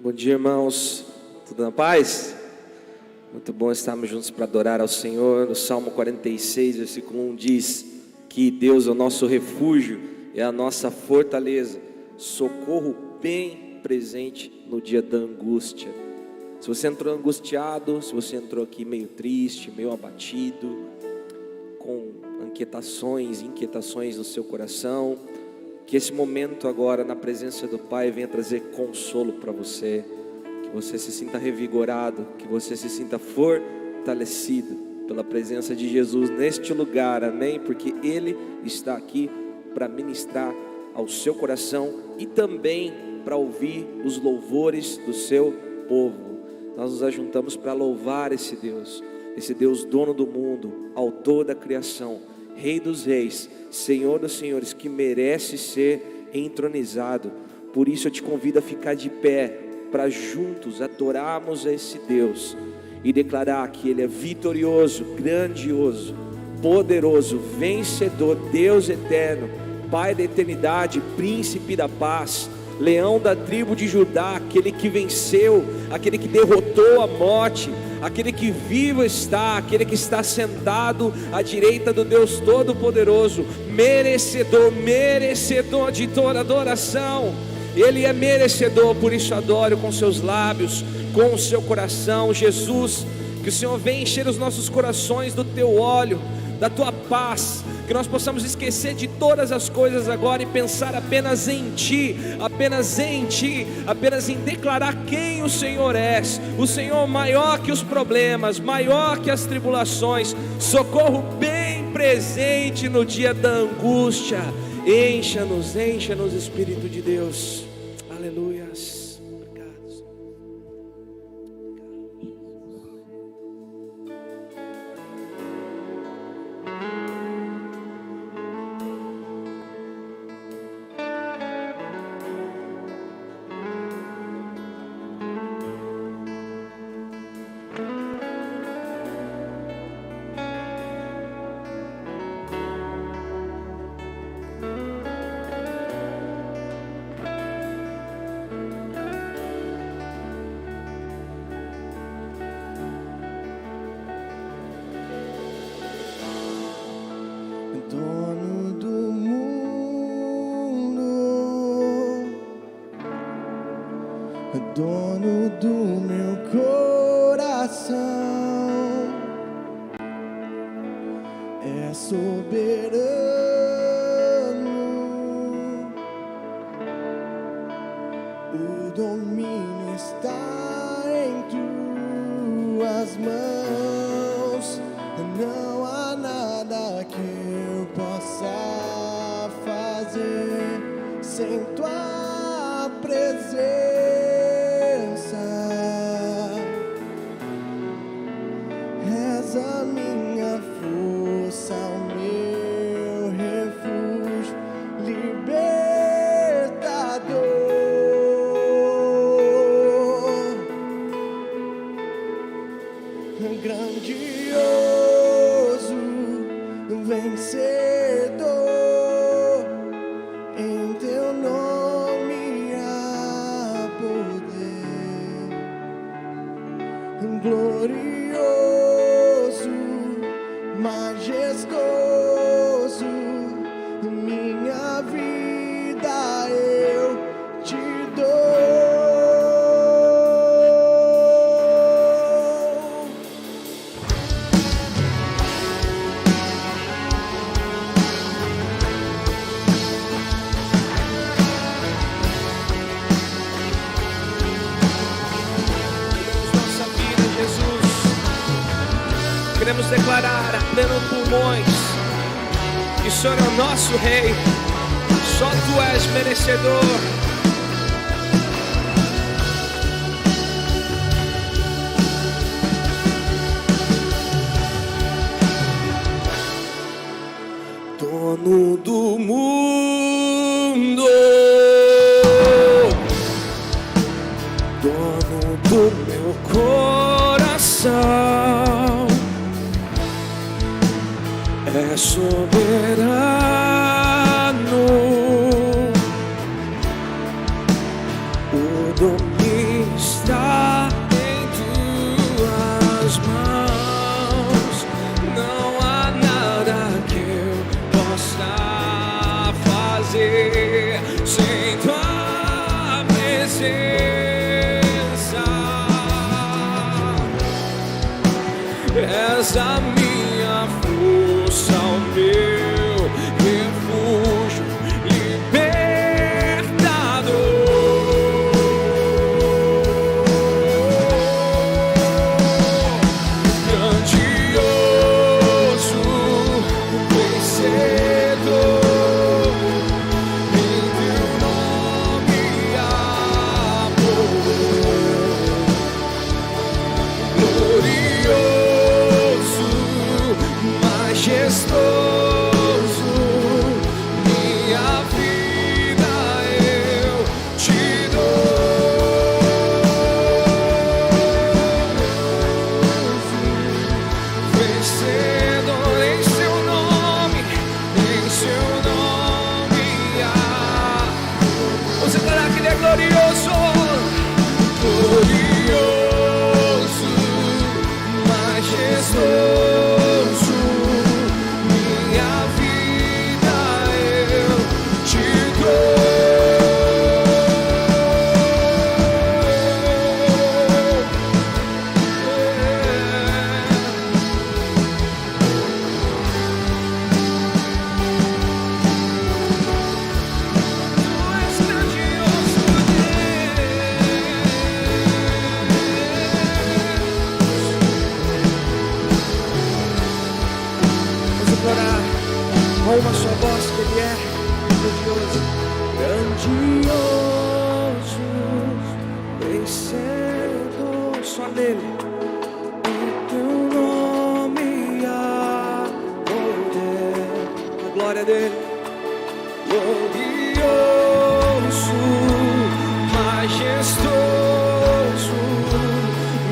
Bom dia, irmãos. Tudo na paz? Muito bom estarmos juntos para adorar ao Senhor. No Salmo 46, versículo 1 diz que Deus é o nosso refúgio, é a nossa fortaleza, socorro bem presente no dia da angústia. Se você entrou angustiado, se você entrou aqui meio triste, meio abatido, com inquietações no seu coração, que esse momento agora na presença do Pai venha trazer consolo para você, que você se sinta revigorado, que você se sinta fortalecido pela presença de Jesus neste lugar, amém? Porque Ele está aqui para ministrar ao seu coração e também para ouvir os louvores do seu povo. Nós nos ajuntamos para louvar esse Deus dono do mundo, autor da criação, Rei dos reis, Senhor dos senhores, que merece ser entronizado. Por isso eu te convido a ficar de pé, para juntos adorarmos a esse Deus e declarar que Ele é vitorioso, grandioso, poderoso, vencedor, Deus eterno, Pai da eternidade, príncipe da paz, leão da tribo de Judá, aquele que venceu, aquele que derrotou a morte, aquele que vivo está, aquele que está sentado à direita do Deus Todo-Poderoso, merecedor de toda adoração. Ele é merecedor, por isso adoro com seus lábios, com o seu coração. Jesus, que o Senhor venha encher os nossos corações do teu óleo, da tua paz, que nós possamos esquecer de todas as coisas agora e pensar apenas em Ti, apenas em declarar quem o Senhor é, o Senhor maior que os problemas, maior que as tribulações, socorro bem presente no dia da angústia. Encha-nos, Espírito de Deus, aleluias. Dono do mundo, dono do meu coração, é soberano, o domínio está em tuas mãos, não há nada que eu possa fazer sem tua presença. És a minha força, o meu refúgio, libertador, grandioso, vencedor, em teu nome há poder, glorioso, majestoso, minha vida eu te dou. Queremos declarar a pleno pulmões que o Senhor é o nosso Rei, só Tu és merecedor. Dono do mundo, dono do meu coração, é soberano, o domínio sem tua presença. És a minha força, o meu refúgio, majestoso, minha vida eu te dou. Vencedor em seu nome, vamos declarar que Ele é glorioso, glorioso, majestoso. Com uma só voz que Ele é grandioso, vencedor, só nele. Em teu nome há poder, a glória dele, glorioso, majestoso,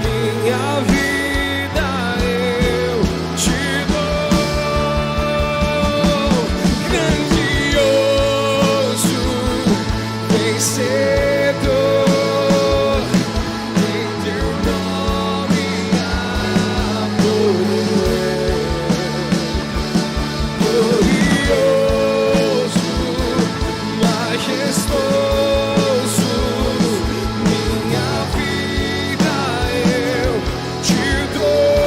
minha vida eu te dou. Vencedor, em teu nome há poder, glorioso, majestoso, minha vida eu te dou.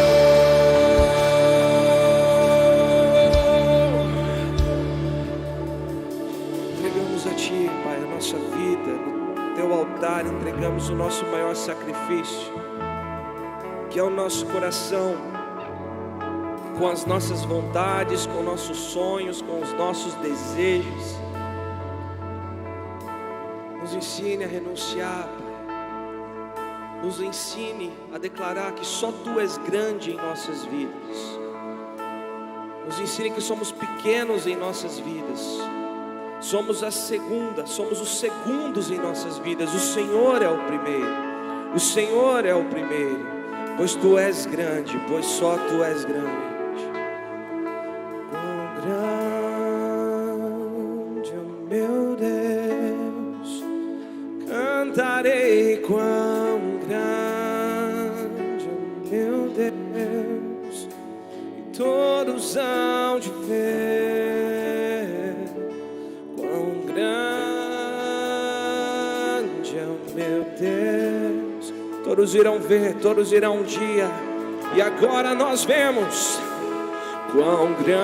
Entregamos a Ti, Pai, a nossa vida, no Teu altar entregamos o nosso maior sacrifício, que é o nosso coração, com as nossas vontades, com nossos sonhos, com os nossos desejos. Nos ensine a renunciar, Pai. Nos ensine a declarar que só Tu és grande em nossas vidas. Nos ensine que somos pequenos em nossas vidas. Somos os segundos em nossas vidas. O Senhor é o primeiro. O Senhor é o primeiro. Pois Tu és grande, pois só Tu és grande. Quão grande, oh meu Deus, cantarei quão grande, oh meu Deus, e todos hão de ver quão grande é o meu Deus. Todos irão ver, todos irão um dia, e agora nós vemos quão grande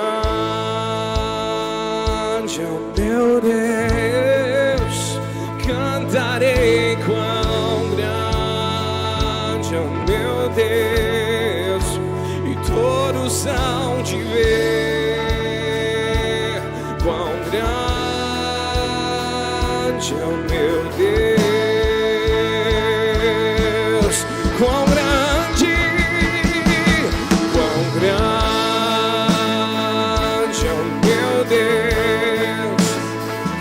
é o meu Deus. Cantarei quão grande é o meu Deus, e todos hão de ver quão grande é o meu Deus. Quão grande é o meu Deus.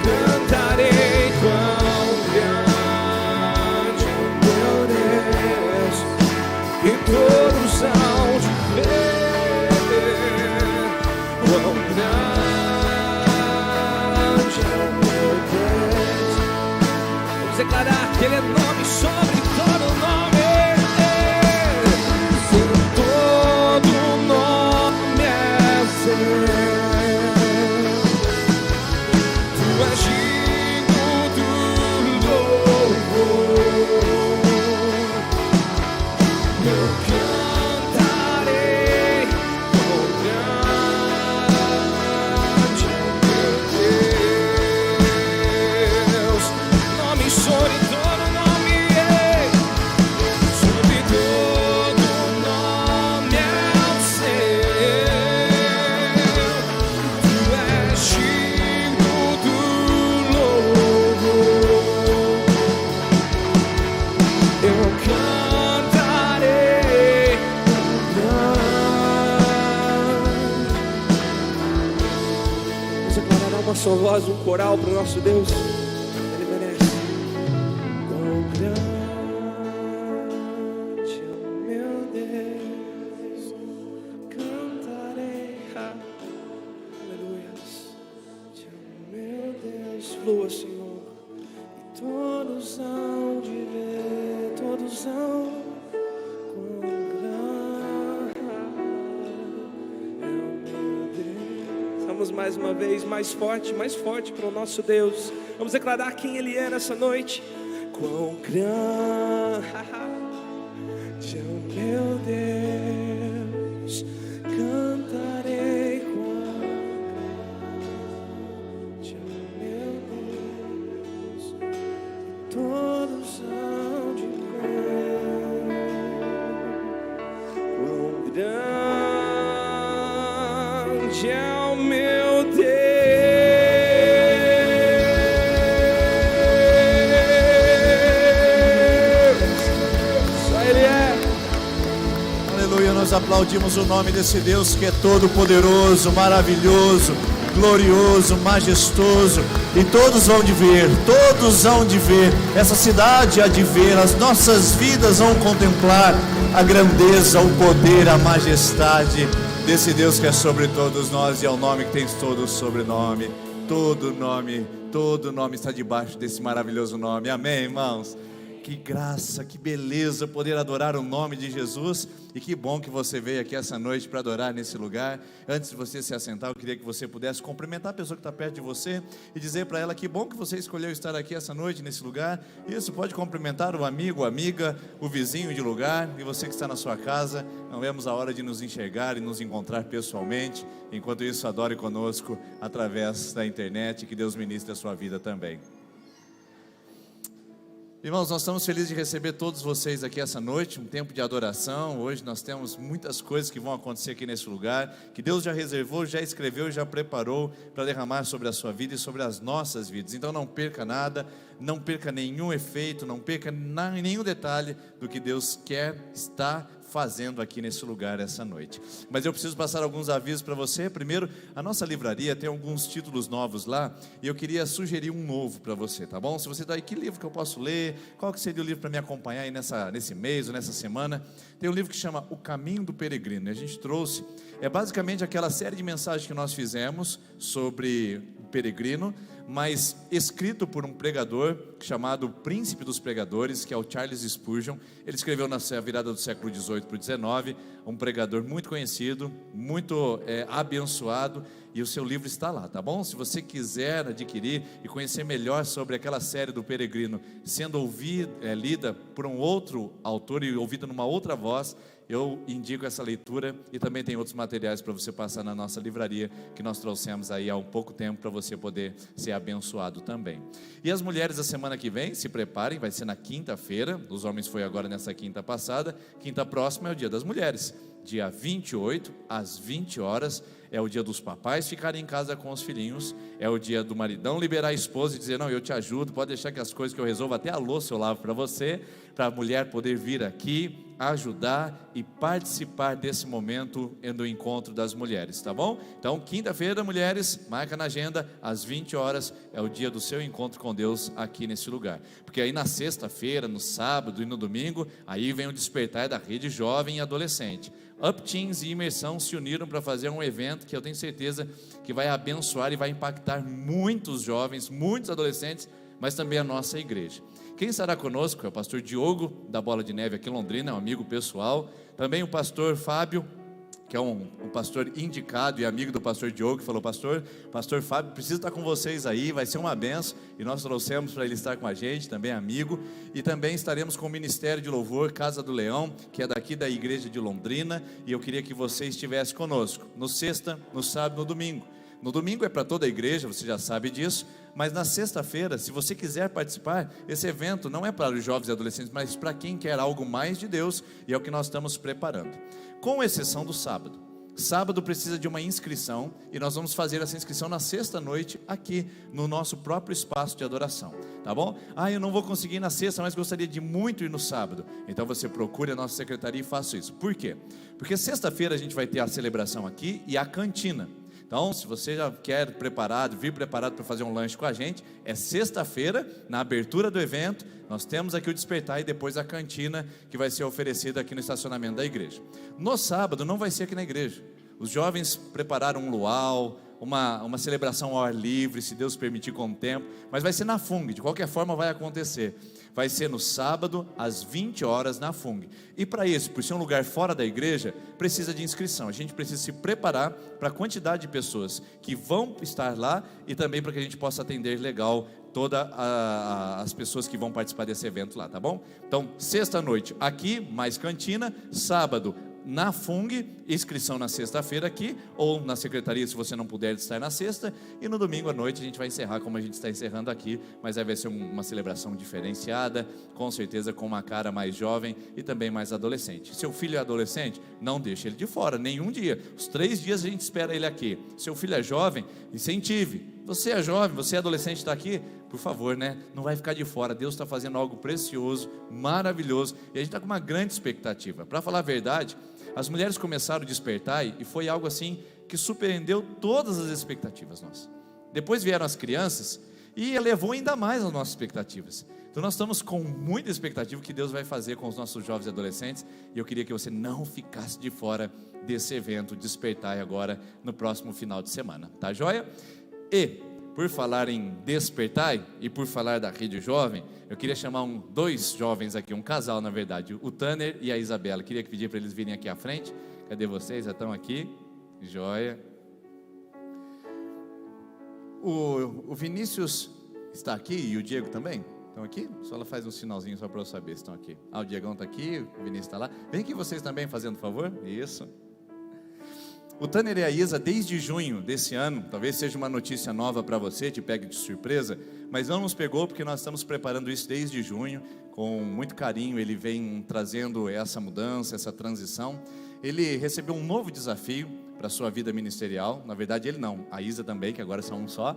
Cantarei quão grande é o meu Deus, e todos hão de ver quão grande é o meu Deus. Vamos declarar. sua voz, um coral para o nosso Deus. Ele merece. Quão grande, meu Deus, cantarei. Aleluia. Meu Deus, flua, Senhor, e todos hão de ver, todos hão. Vamos mais uma vez, mais forte para o nosso Deus. Vamos declarar quem Ele é nessa noite. Quão grande é o meu Deus, cantarei. Quão grande é o meu Deus, todos hão de ver. Quão grande é o meu Deus. Só Ele é. Aleluia, nós aplaudimos o nome desse Deus que é todo poderoso, maravilhoso, glorioso, majestoso. E todos vão de ver, todos hão de ver, essa cidade há de ver, as nossas vidas vão contemplar a grandeza, o poder, a majestade desse Deus que é sobre todos nós, e é o nome que tem todo o sobrenome. Todo nome está debaixo desse maravilhoso nome. Amém, irmãos? Que graça, que beleza poder adorar o nome de Jesus. E que bom que você veio aqui essa noite para adorar nesse lugar. Antes de você se assentar, eu queria que você pudesse cumprimentar a pessoa que está perto de você e dizer para ela que bom que você escolheu estar aqui essa noite nesse lugar. Isso, pode cumprimentar o amigo, a amiga, o vizinho de lugar. E você que está na sua casa, não vemos a hora de nos enxergar e nos encontrar pessoalmente. Enquanto isso, adore conosco através da internet. Que Deus ministre a sua vida também. Irmãos, nós estamos felizes de receber todos vocês aqui essa noite, um tempo de adoração. Hoje nós temos muitas coisas que vão acontecer aqui nesse lugar, que Deus já reservou, já escreveu, já preparou para derramar sobre a sua vida e sobre as nossas vidas. Então não perca nada, não perca nenhum efeito, não perca nenhum detalhe do que Deus quer estar fazendo aqui nesse lugar essa noite. Mas eu preciso passar alguns avisos para você. Primeiro, a nossa livraria tem alguns títulos novos lá, e eu queria sugerir um novo para você, tá bom? Se você está aí, que livro que eu posso ler? Qual que seria o livro para me acompanhar aí nesse mês ou nessa semana? Tem um livro que chama O Caminho do Peregrino. A gente trouxe, é basicamente aquela série de mensagens que nós fizemos sobre o peregrino, mas escrito por um pregador chamado Príncipe dos Pregadores, que é o Charles Spurgeon. Ele escreveu na virada do século XVIII para o XIX, um pregador muito conhecido, muito abençoado, e o seu livro está lá, tá bom? Se você quiser adquirir e conhecer melhor sobre aquela série do peregrino, sendo lida por um outro autor e ouvida numa outra voz, eu indico essa leitura. E também tem outros materiais para você passar na nossa livraria, que nós trouxemos aí há um pouco tempo, para você poder ser abençoado também. E as mulheres da semana que vem, se preparem, vai ser na quinta-feira. Os homens foi agora nessa quinta passada. Quinta próxima é o dia das mulheres, dia 28 às 20 horas. É o dia dos papais ficarem em casa com os filhinhos. É o dia do maridão liberar a esposa e dizer: não, eu te ajudo, pode deixar que as coisas que eu resolvo, até a louça eu lavo para você. Para a mulher poder vir aqui, ajudar e participar desse momento do encontro das mulheres, tá bom? Então, quinta-feira, mulheres, marca na agenda, às 20 horas, é o dia do seu encontro com Deus aqui nesse lugar. Porque aí na sexta-feira, no sábado e no domingo, aí vem o despertar da rede jovem e adolescente. Up Teens e Imersão se uniram para fazer um evento que eu tenho certeza que vai abençoar e vai impactar muitos jovens, muitos adolescentes, mas também a nossa igreja. Quem estará conosco é o pastor Diogo, da Bola de Neve aqui em Londrina, um amigo pessoal. Também o pastor Fábio, que é um pastor indicado e amigo do pastor Diogo, que falou: pastor Fábio, preciso estar com vocês aí, vai ser uma benção. E nós trouxemos para ele estar com a gente, também amigo. E também estaremos com o Ministério de Louvor Casa do Leão, que é daqui da igreja de Londrina. E eu queria que você estivesse conosco, no sexta, no sábado, no domingo. No domingo é para toda a igreja, você já sabe disso. Mas na sexta-feira, se você quiser participar, esse evento não é para os jovens e adolescentes, mas para quem quer algo mais de Deus, e é o que nós estamos preparando. Com exceção do sábado. Sábado precisa de uma inscrição, e nós vamos fazer essa inscrição na sexta-noite, aqui no nosso próprio espaço de adoração, tá bom? Eu não vou conseguir na sexta, mas gostaria de muito ir no sábado. Então você procure a nossa secretaria e faça isso. Por quê? Porque sexta-feira a gente vai ter a celebração aqui e a cantina. Então, se você já quer vir preparado para fazer um lanche com a gente, é sexta-feira, na abertura do evento, nós temos aqui o despertar e depois a cantina que vai ser oferecida aqui no estacionamento da igreja. No sábado não vai ser aqui na igreja. Os jovens prepararam um luau, uma celebração ao ar livre, se Deus permitir com o tempo, mas vai ser na FUNG, de qualquer forma vai acontecer. Vai ser no sábado, às 20 horas, na FUNG. E para isso, por ser um lugar fora da igreja, precisa de inscrição. A gente precisa se preparar para a quantidade de pessoas que vão estar lá e também para que a gente possa atender legal todas as pessoas que vão participar desse evento lá, tá bom? Então, sexta-noite aqui, mais cantina, sábado na FUNG, inscrição na sexta-feira aqui, ou na secretaria se você não puder estar na sexta, e no domingo à noite a gente vai encerrar como a gente está encerrando aqui, mas aí vai ser uma celebração diferenciada, com certeza com uma cara mais jovem e também mais adolescente. Seu filho é adolescente? Não deixe ele de fora, nenhum dia, os 3 dias a gente espera ele aqui. Seu filho é jovem? Incentive. Você é jovem, você é adolescente, está aqui? Por favor, né? Não vai ficar de fora. Deus está fazendo algo precioso, maravilhoso, e a gente está com uma grande expectativa. Para falar a verdade, as mulheres começaram a despertar e foi algo assim que surpreendeu todas as expectativas nossas. Depois vieram as crianças e elevou ainda mais as nossas expectativas. Então nós estamos com muita expectativa que Deus vai fazer com os nossos jovens e adolescentes, e eu queria que você não ficasse de fora desse evento Despertai agora no próximo final de semana, tá joia? E por falar em Despertai e por falar da Rede Jovem, eu queria chamar 2 jovens aqui, um casal na verdade, o Tanner e a Isabela. Queria pedir para eles virem aqui à frente. Cadê vocês? Já estão aqui? Joia. O Vinícius está aqui e o Diego também? Estão aqui? Só ela faz um sinalzinho só para eu saber se estão aqui. O Diegão está aqui, o Vinícius está lá. Vem aqui vocês também fazendo favor. Isso. O Tanner e a Isa, desde junho desse ano, talvez seja uma notícia nova para você, te pegue de surpresa, mas não nos pegou porque nós estamos preparando isso desde junho, com muito carinho. Ele vem trazendo essa mudança, essa transição. Ele recebeu um novo desafio para a sua vida ministerial. Na verdade ele não, a Isa também, que agora são um só.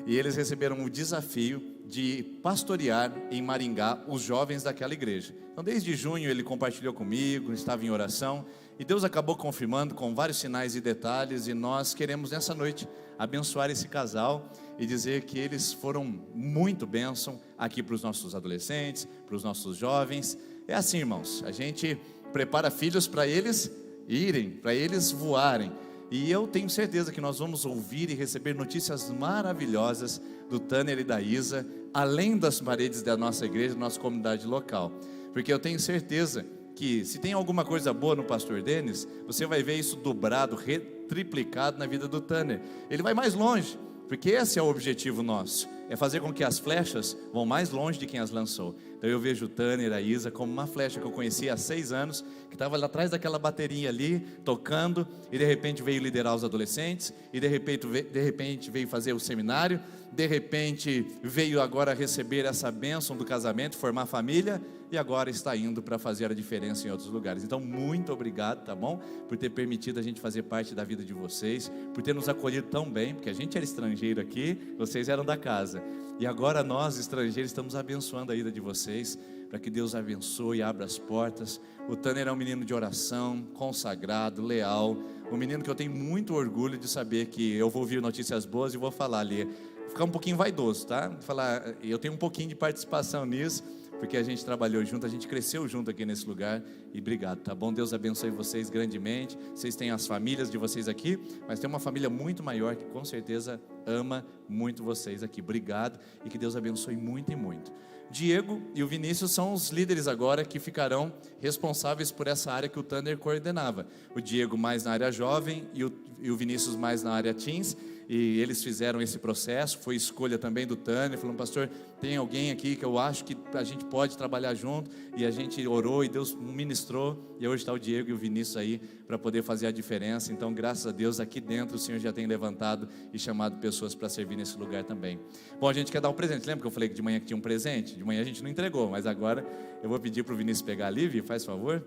E eles receberam o desafio de pastorear em Maringá os jovens daquela igreja. Então desde junho ele compartilhou comigo, estava em oração, e Deus acabou confirmando com vários sinais e detalhes, e nós queremos nessa noite abençoar esse casal e dizer que eles foram muito bênção aqui para os nossos adolescentes, para os nossos jovens. É assim, irmãos, a gente prepara filhos para eles irem, para eles voarem. E eu tenho certeza que nós vamos ouvir e receber notícias maravilhosas do Tanner e da Isa, além das paredes da nossa igreja, da nossa comunidade local. Porque eu tenho certeza que se tem alguma coisa boa no pastor Denis, você vai ver isso dobrado, triplicado na vida do Tanner. Ele vai mais longe, porque esse é o objetivo nosso, é fazer com que as flechas vão mais longe de quem as lançou. Então eu vejo o Tanner e a Isa como uma flecha que eu conheci há 6 anos, que estava lá atrás daquela bateria ali, tocando, e de repente veio liderar os adolescentes, e de repente veio fazer o seminário, de repente veio agora receber essa bênção do casamento, formar família, e agora está indo para fazer a diferença em outros lugares. Então muito obrigado, tá bom? Por ter permitido a gente fazer parte da vida de vocês, por ter nos acolhido tão bem, porque a gente era estrangeiro aqui, vocês eram da casa, e agora nós estrangeiros estamos abençoando a ida de vocês, para que Deus abençoe e abra as portas. O Tanner é um menino de oração, consagrado, leal, um menino que eu tenho muito orgulho de saber que eu vou ouvir notícias boas e vou falar ali, ficar um pouquinho vaidoso, tá? Falar, eu tenho um pouquinho de participação nisso, porque a gente trabalhou junto, a gente cresceu junto aqui nesse lugar, e obrigado, tá bom? Deus abençoe vocês grandemente. Vocês têm as famílias de vocês aqui, mas tem uma família muito maior que com certeza ama muito vocês aqui. Obrigado, e que Deus abençoe muito e muito. Diego e o Vinícius são os líderes agora que ficarão responsáveis por essa área que o Tanner coordenava. O Diego mais na área jovem e o Vinícius mais na área teens. E eles fizeram esse processo, foi escolha também do Tanner, falando: pastor, tem alguém aqui que eu acho que a gente pode trabalhar junto, e a gente orou e Deus ministrou, e hoje está o Diego e o Vinícius aí, para poder fazer a diferença. Então graças a Deus, aqui dentro o Senhor já tem levantado e chamado pessoas para servir nesse lugar também. Bom, a gente quer dar um presente, lembra que eu falei que de manhã que tinha um presente? De manhã a gente não entregou, mas agora eu vou pedir para o Vinícius pegar ali, Vi, faz favor.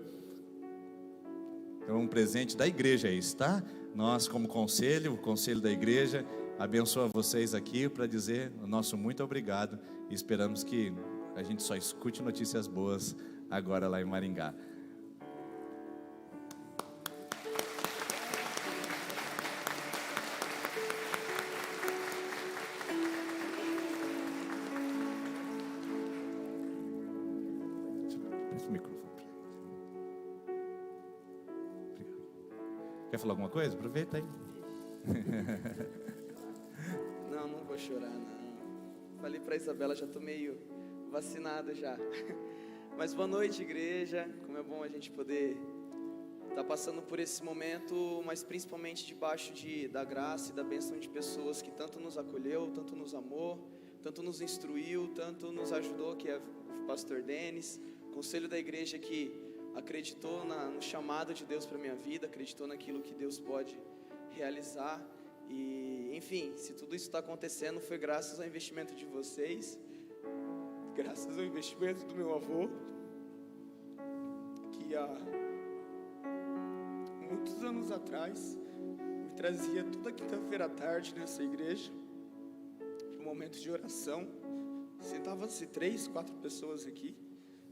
Então um presente da igreja é isso, tá? Nós como conselho, o conselho da igreja, abençoa vocês aqui para dizer o nosso muito obrigado, e esperamos que a gente só escute notícias boas agora lá em Maringá. o microfone. Obrigado. Quer falar alguma coisa? Aproveita aí. Não vou chorar, não. Falei pra Isabela, já tô meio vacinado já. Mas boa noite, igreja. Como é bom a gente poder estar passando por esse momento, mas principalmente debaixo da graça e da bênção de pessoas que tanto nos acolheu, tanto nos amou, tanto nos instruiu, tanto nos ajudou, que é o pastor Denis, conselho da igreja que acreditou no chamado de Deus para minha vida, acreditou naquilo que Deus pode realizar. E enfim, se tudo isso está acontecendo, foi graças ao investimento de vocês, graças ao investimento do meu avô, que há muitos anos atrás me trazia toda quinta-feira à tarde nessa igreja para um momento de oração. Sentavam-se 3, 4 pessoas aqui,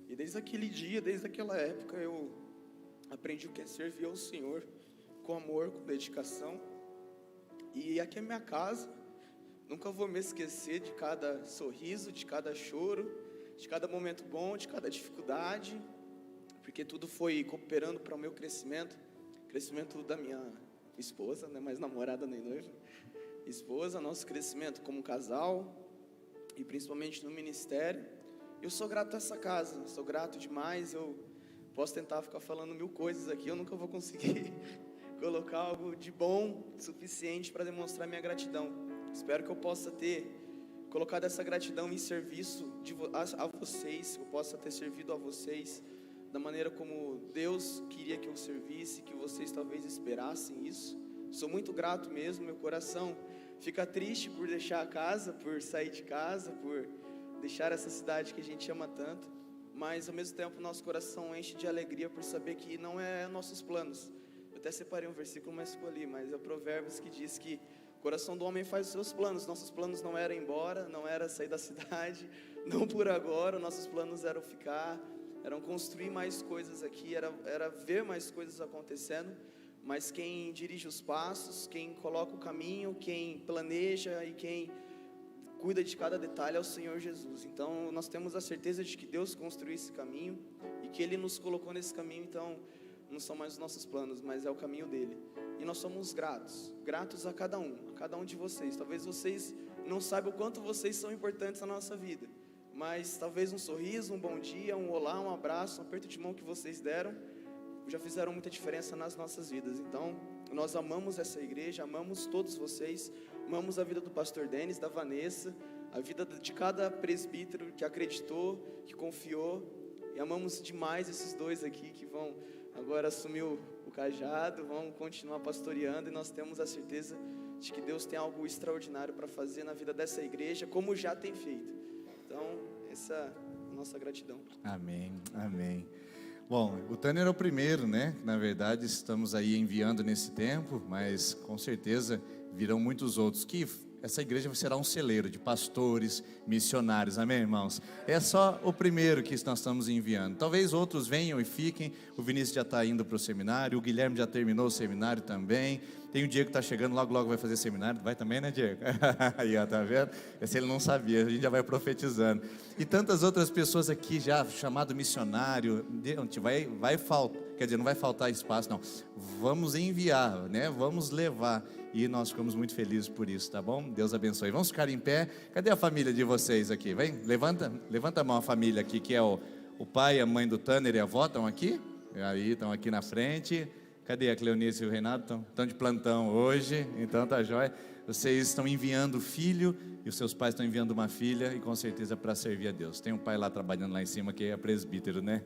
e desde aquele dia, desde aquela época, eu aprendi o que é servir ao Senhor com amor, com dedicação. E aqui é minha casa. Nunca vou me esquecer de cada sorriso, de cada choro, de cada momento bom, de cada dificuldade, porque tudo foi cooperando para o meu crescimento da minha esposa, não é mais namorada nem noiva, esposa, nosso crescimento como casal e principalmente no ministério. Eu sou grato a essa casa, sou grato demais. Eu posso tentar ficar falando 1000 coisas aqui, eu nunca vou conseguir colocar algo de bom suficiente para demonstrar minha gratidão. Espero que eu possa ter colocado essa gratidão em serviço a vocês, que eu possa ter servido a vocês da maneira como Deus queria que eu servisse, que vocês talvez esperassem isso. Sou muito grato mesmo, meu coração fica triste por deixar a casa, por sair de casa, por deixar essa cidade que a gente ama tanto, mas ao mesmo tempo nosso coração enche de alegria por saber que não é nossos planos. Eu até separei um versículo, mas ficou ali, mas é Provérbios que diz que o coração do homem faz os seus planos. Nossos planos não eram ir embora, não era sair da cidade, não por agora. Nossos planos eram ficar, eram construir mais coisas aqui, era ver mais coisas acontecendo. Mas quem dirige os passos, quem coloca o caminho, quem planeja e quem cuida de cada detalhe é o Senhor Jesus. Então nós temos a certeza de que Deus construiu esse caminho e que Ele nos colocou nesse caminho. Então não são mais os nossos planos, mas é o caminho dele. E nós somos gratos a cada um de vocês. Talvez vocês não saibam o quanto vocês são importantes na nossa vida, mas talvez um sorriso, um bom dia, um olá, um abraço, um aperto de mão que vocês deram já fizeram muita diferença nas nossas vidas. Então nós amamos essa igreja, amamos todos vocês, amamos a vida do pastor Denis, da Vanessa, a vida de cada presbítero que acreditou, que confiou, e amamos demais esses dois aqui que vão agora assumir o cajado, vão continuar pastoreando, e nós temos a certeza de que Deus tem algo extraordinário para fazer na vida dessa igreja, como já tem feito. Então essa é a nossa gratidão. Amém, amém. Bom, o Tanner é o primeiro, né? Na verdade, estamos aí enviando nesse tempo, mas com certeza virão muitos outros. Que essa igreja será um celeiro de pastores, missionários, amém, irmãos? É só o primeiro que nós estamos enviando. Talvez outros venham e fiquem. O Vinícius já está indo para o seminário, o Guilherme já terminou o seminário também. Tem o Diego que está chegando, logo vai fazer seminário. Vai também, né, Diego? Aí, ó, tá vendo? Esse ele não sabia, a gente já vai profetizando. E tantas outras pessoas aqui já, chamado missionário, vai faltar, quer dizer, não vai faltar espaço, não. Vamos enviar, né? Vamos levar. E nós ficamos muito felizes por isso, tá bom? Deus abençoe. Vamos ficar em pé. Cadê a família de vocês aqui? Vem, levanta a mão a família aqui, que é o pai, a mãe do Tanner e a avó, estão aqui? Aí, estão aqui na frente. Cadê a Cleonice e o Reinaldo? Estão de plantão hoje, então tá jóia. Vocês estão enviando o filho e os seus pais estão enviando uma filha, e com certeza para servir a Deus. Tem um pai lá trabalhando lá em cima que é presbítero, né?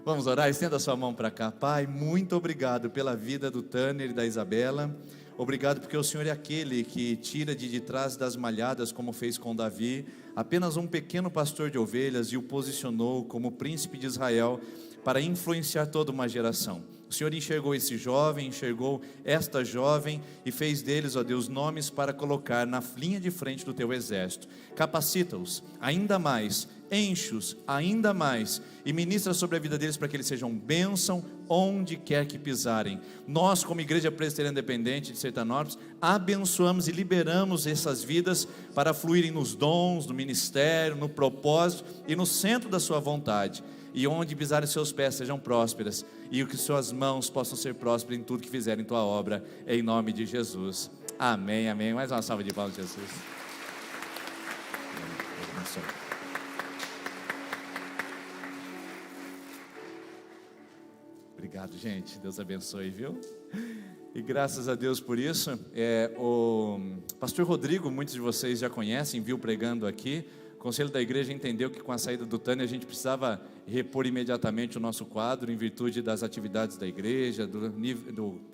Vamos orar? Estenda a sua mão para cá. Pai, muito obrigado pela vida do Tanner e da Isabela. Obrigado porque o Senhor é aquele que tira de trás das malhadas, como fez com Davi, apenas um pequeno pastor de ovelhas, e o posicionou como príncipe de Israel para influenciar toda uma geração. O Senhor enxergou esse jovem, enxergou esta jovem e fez deles, ó Deus, nomes para colocar na linha de frente do teu exército. Capacita-os ainda mais, enche-os ainda mais e ministra sobre a vida deles para que eles sejam bênção onde quer que pisarem. Nós, como Igreja Presbiteriana Independente de Sertanópolis, abençoamos e liberamos essas vidas para fluírem nos dons, no ministério, no propósito e no centro da sua vontade. E onde pisarem seus pés sejam prósperas, e que suas mãos possam ser prósperas em tudo que fizerem tua obra, em nome de Jesus. Amém, amém. Mais uma salva de palmas, Jesus. Obrigado, gente. Deus abençoe, viu? E graças a Deus por isso. O pastor Rodrigo, muitos de vocês já conhecem, viu pregando aqui. O conselho da igreja entendeu que com a saída do Tânia a gente precisava repor imediatamente o nosso quadro em virtude das atividades da igreja, do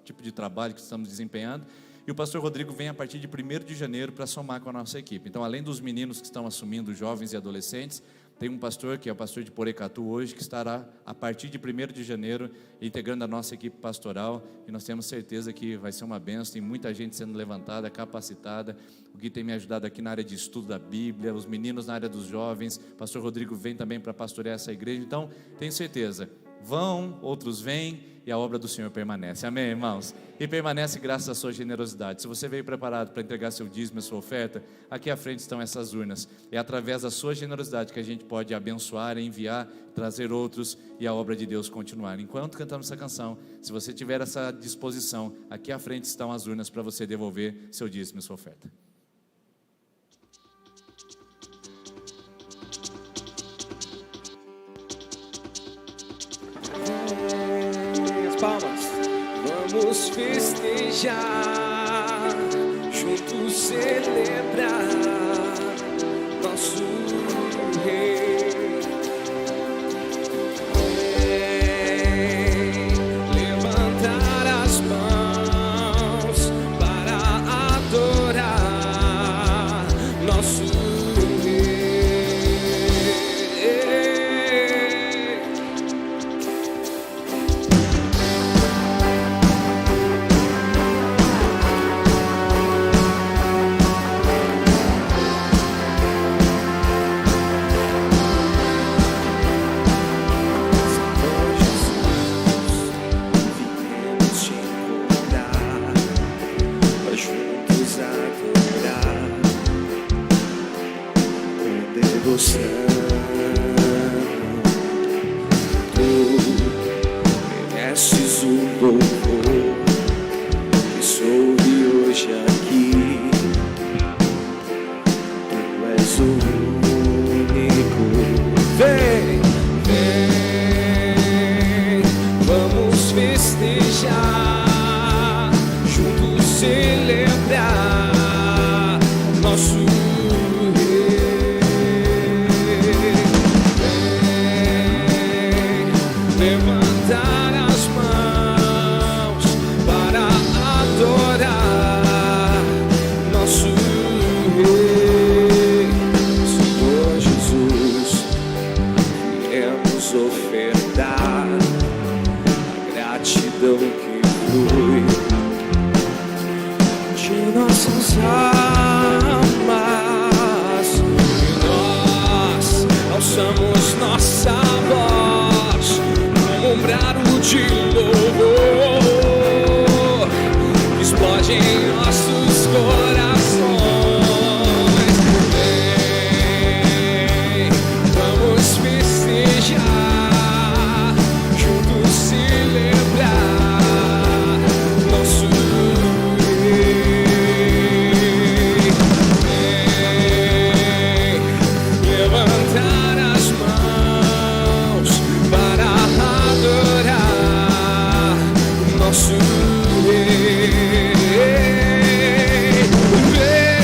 tipo de trabalho que estamos desempenhando. E o pastor Rodrigo vem a partir de 1º de janeiro para somar com a nossa equipe. Então, além dos meninos que estão assumindo, jovens e adolescentes, tem um pastor, que é o pastor de Porecatu hoje, que estará a partir de 1º de janeiro integrando a nossa equipe pastoral, e nós temos certeza que vai ser uma bênção. Tem muita gente sendo levantada, capacitada. O Gui tem me ajudado aqui na área de estudo da Bíblia, os meninos na área dos jovens. O pastor Rodrigo vem também para pastorear essa igreja. Então, tenho certeza, vão, outros vêm, e a obra do Senhor permanece. Amém, irmãos? E permanece graças à sua generosidade. Se você veio preparado para entregar seu dízimo, a sua oferta, aqui à frente estão essas urnas. É através da sua generosidade que a gente pode abençoar, enviar, trazer outros e a obra de Deus continuar. Enquanto cantamos essa canção, se você tiver essa disposição, aqui à frente estão as urnas para você devolver seu dízimo e sua oferta. Palmas. Vamos festejar, juntos celebrar nosso Rei. Levantar as mãos para adorar nosso Rei. Tu mereces o louvor que soube hoje aqui. Tu és o único. Vem, vem, vamos festejar, juntos celebrar nosso levantar as mãos para adorar nosso Rei. Senhor Jesus, viemos ofertar a gratidão que flui de nossas almas, e nós alçamos nossa voz, um brado de louvor que explode em nossos corações. Vem, vamos festejar, juntos celebrar nosso Rei. Vem, levantar as mãos para adorar nosso Rei. Vem,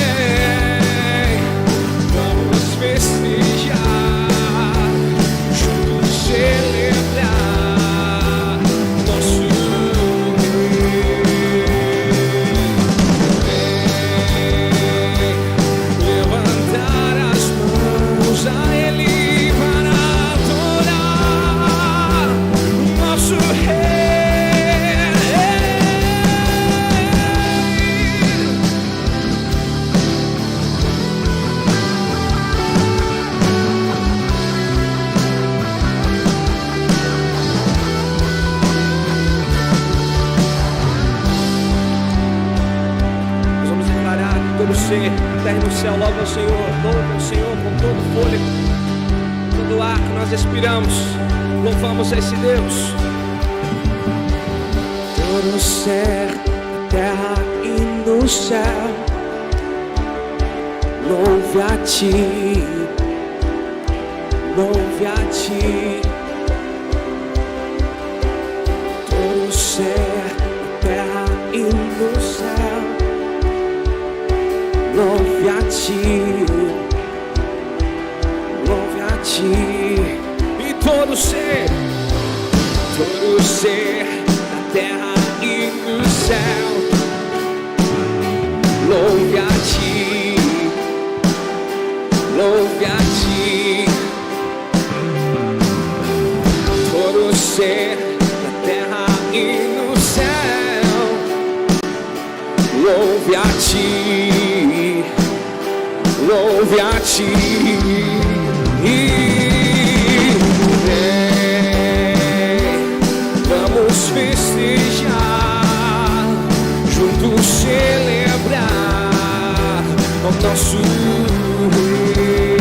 vamos festejar, juntos celebrar nosso Rei. Vem, levantar as mãos a Ele para adorar nosso Rei. céu, louva o Senhor com todo o fôlego, todo o ar que nós respiramos. Louvamos esse Deus. Todo ser, terra e no céu, louve a Ti, louve a Ti. Todo ser, terra e no céu, louve a Ti, louve a Ti. E todo ser na terra e no céu, louve a Ti, louve a Ti. Todo ser na terra e no céu, louve a Ti, louve a Ti. Vamos festejar, juntos celebrar o nosso Rei.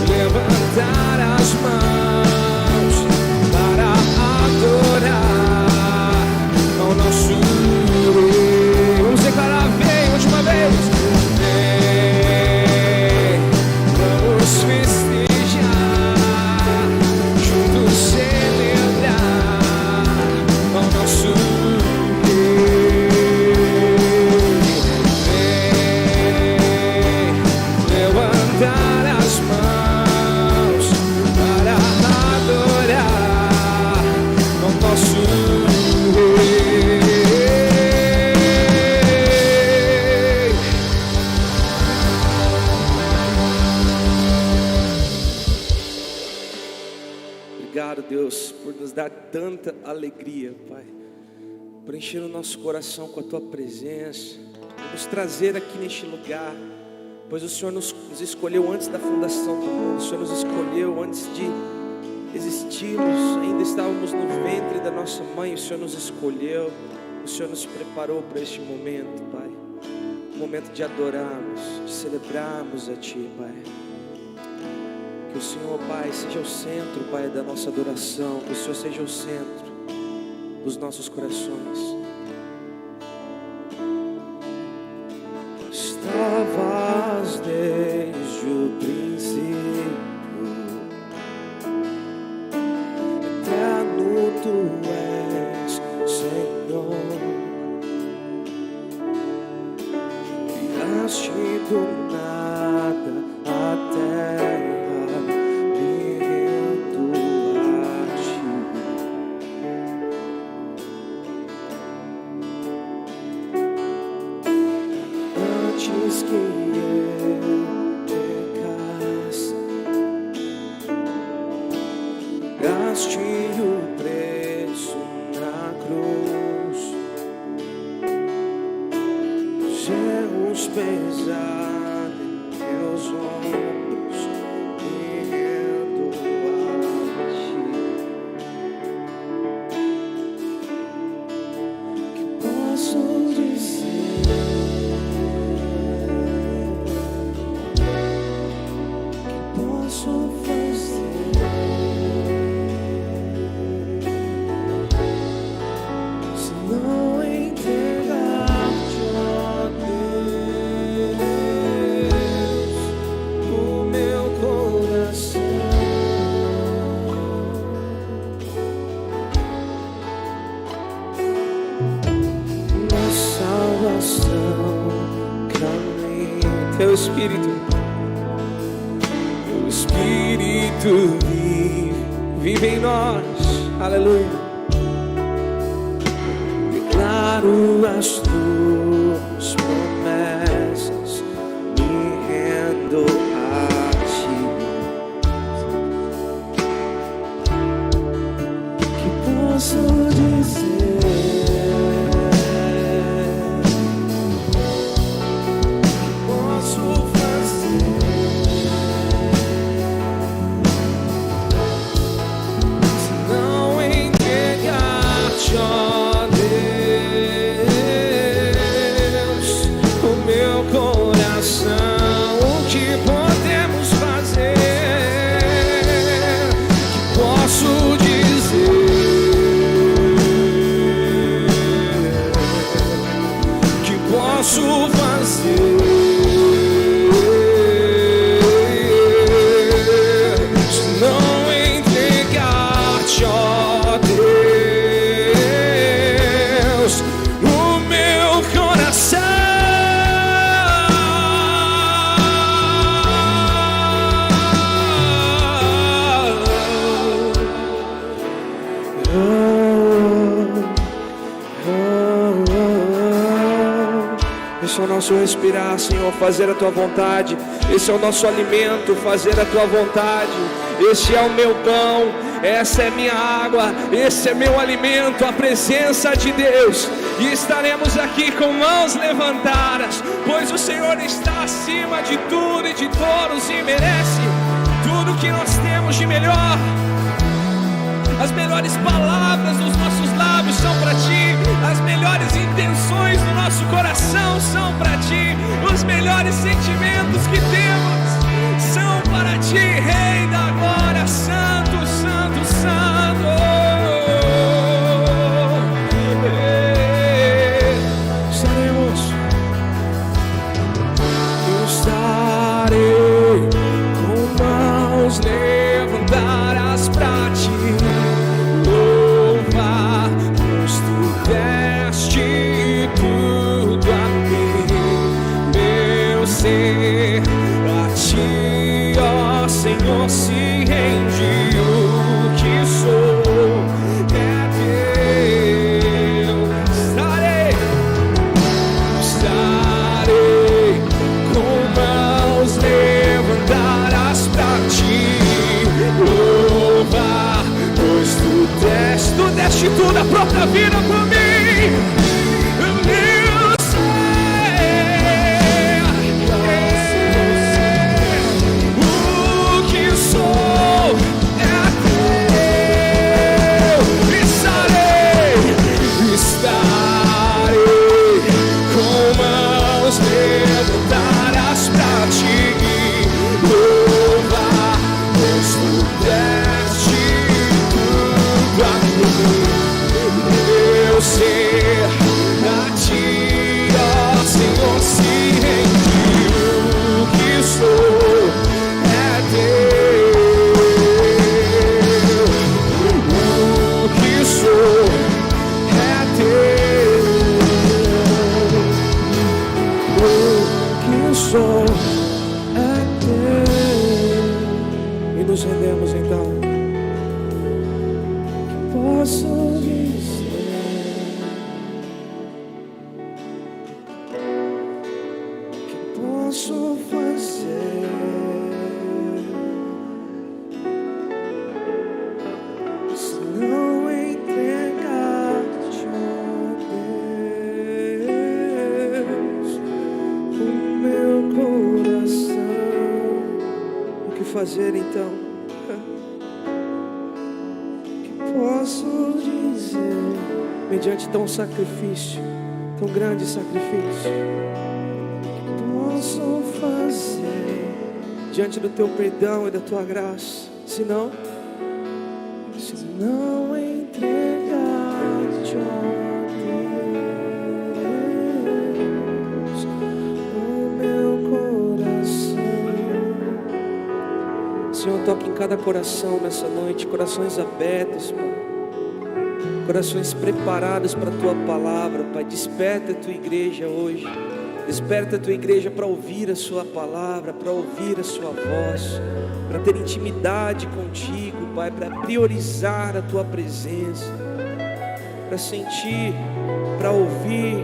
Levantar as mãos para adorar ao nosso Rei. Vamos declarar bem, última vez. Vamos festejar, juntos celebrar ao nosso Rei. Levantar as mãos para adorar ao nosso Rei. Obrigado, Deus, por nos dar tanta alegria, Pai, por encher o nosso coração com a Tua presença, por nos trazer aqui neste lugar, pois o Senhor nos escolheu antes da fundação do mundo. O Senhor nos escolheu antes de existirmos, ainda estávamos no ventre da nossa mãe. O Senhor nos escolheu, o Senhor nos preparou para este momento, Pai, um momento de adorarmos, de celebrarmos a Ti, Pai. Que o Senhor, Pai, seja o centro, Pai, da nossa adoração. Que o Senhor seja o centro dos nossos corações. Estavas desde o princípio, eterno Tu és, Senhor. Criaste do nada a terra, antes que eu pecasse, gaste o preço na cruz. Seus pesados em meus ombros, me rendo a Ti. Que posso dizer? Posso fazer se não entregar-te, ó Deus, o meu coração? Na salvação, caminho Teu Espírito. Espírito vive em nós, aleluia. Declaro as Tuas promessas, me rendo a Ti. Que posso dizer? Que posso fazer? Ó Deus, nosso respirar, Senhor, fazer a Tua vontade. Esse é o nosso alimento, fazer a Tua vontade. Este é o meu pão, essa é minha água, esse é meu alimento, a presença de Deus. E estaremos aqui com mãos levantadas, pois o Senhor está acima de tudo e de todos e merece tudo que nós temos de melhor. As melhores palavras dos nossos lábios são para Ti, as melhores intenções do nosso coração são para Ti, os melhores sentimentos que temos são para Ti, Rei da glória, Santo, Santo, Santo. Estarei com mãos levantadas para Ti. A Ti, ó Senhor, se rende o que sou, é Teu. Estarei com mãos levantadas pra Ti, louvar, pois Tu deste tudo, a própria vida por mim. E nos rendemos então. Que posso dizer, que posso fazer, se não entregar-te, ó Deus, o meu coração. O que fazer então? Posso dizer, mediante tão sacrifício, tão grande sacrifício, que posso fazer diante do Teu perdão e da Tua graça, se não entregar-te, ó Deus, o meu coração. Senhor, toque em cada coração nessa noite, corações abertos, Pai. Corações preparados para a Tua palavra, Pai. Desperta a Tua igreja hoje. Desperta a Tua igreja para ouvir a Sua palavra, para ouvir a Sua voz, para ter intimidade contigo, Pai, para priorizar a Tua presença, para sentir, para ouvir,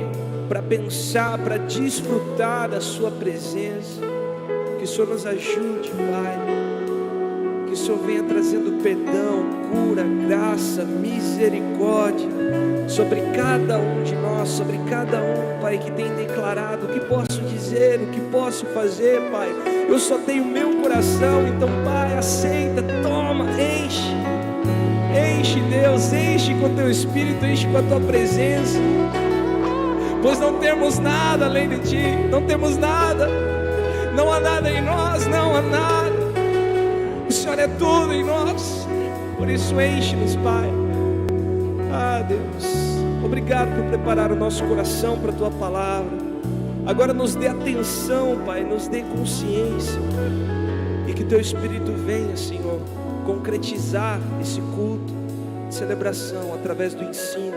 para pensar, para desfrutar da Sua presença. Que o Senhor nos ajude, Pai. Que o Senhor venha trazendo perdão, cura, graça, misericórdia sobre cada um de nós, sobre cada um, Pai, que tem declarado: o que posso dizer, o que posso fazer, Pai. Eu só tenho o meu coração, então, Pai, aceita, toma, enche, Deus, enche com Teu Espírito, enche com a Tua presença, pois não temos nada além de Ti, não temos nada, não há nada em nós, não há nada. O Senhor é tudo em nós, por isso enche-nos, Pai. Ah, Deus, obrigado por preparar o nosso coração para a Tua palavra. Agora nos dê atenção, Pai, nos dê consciência, e que Teu Espírito venha, Senhor, concretizar esse culto de celebração através do ensino.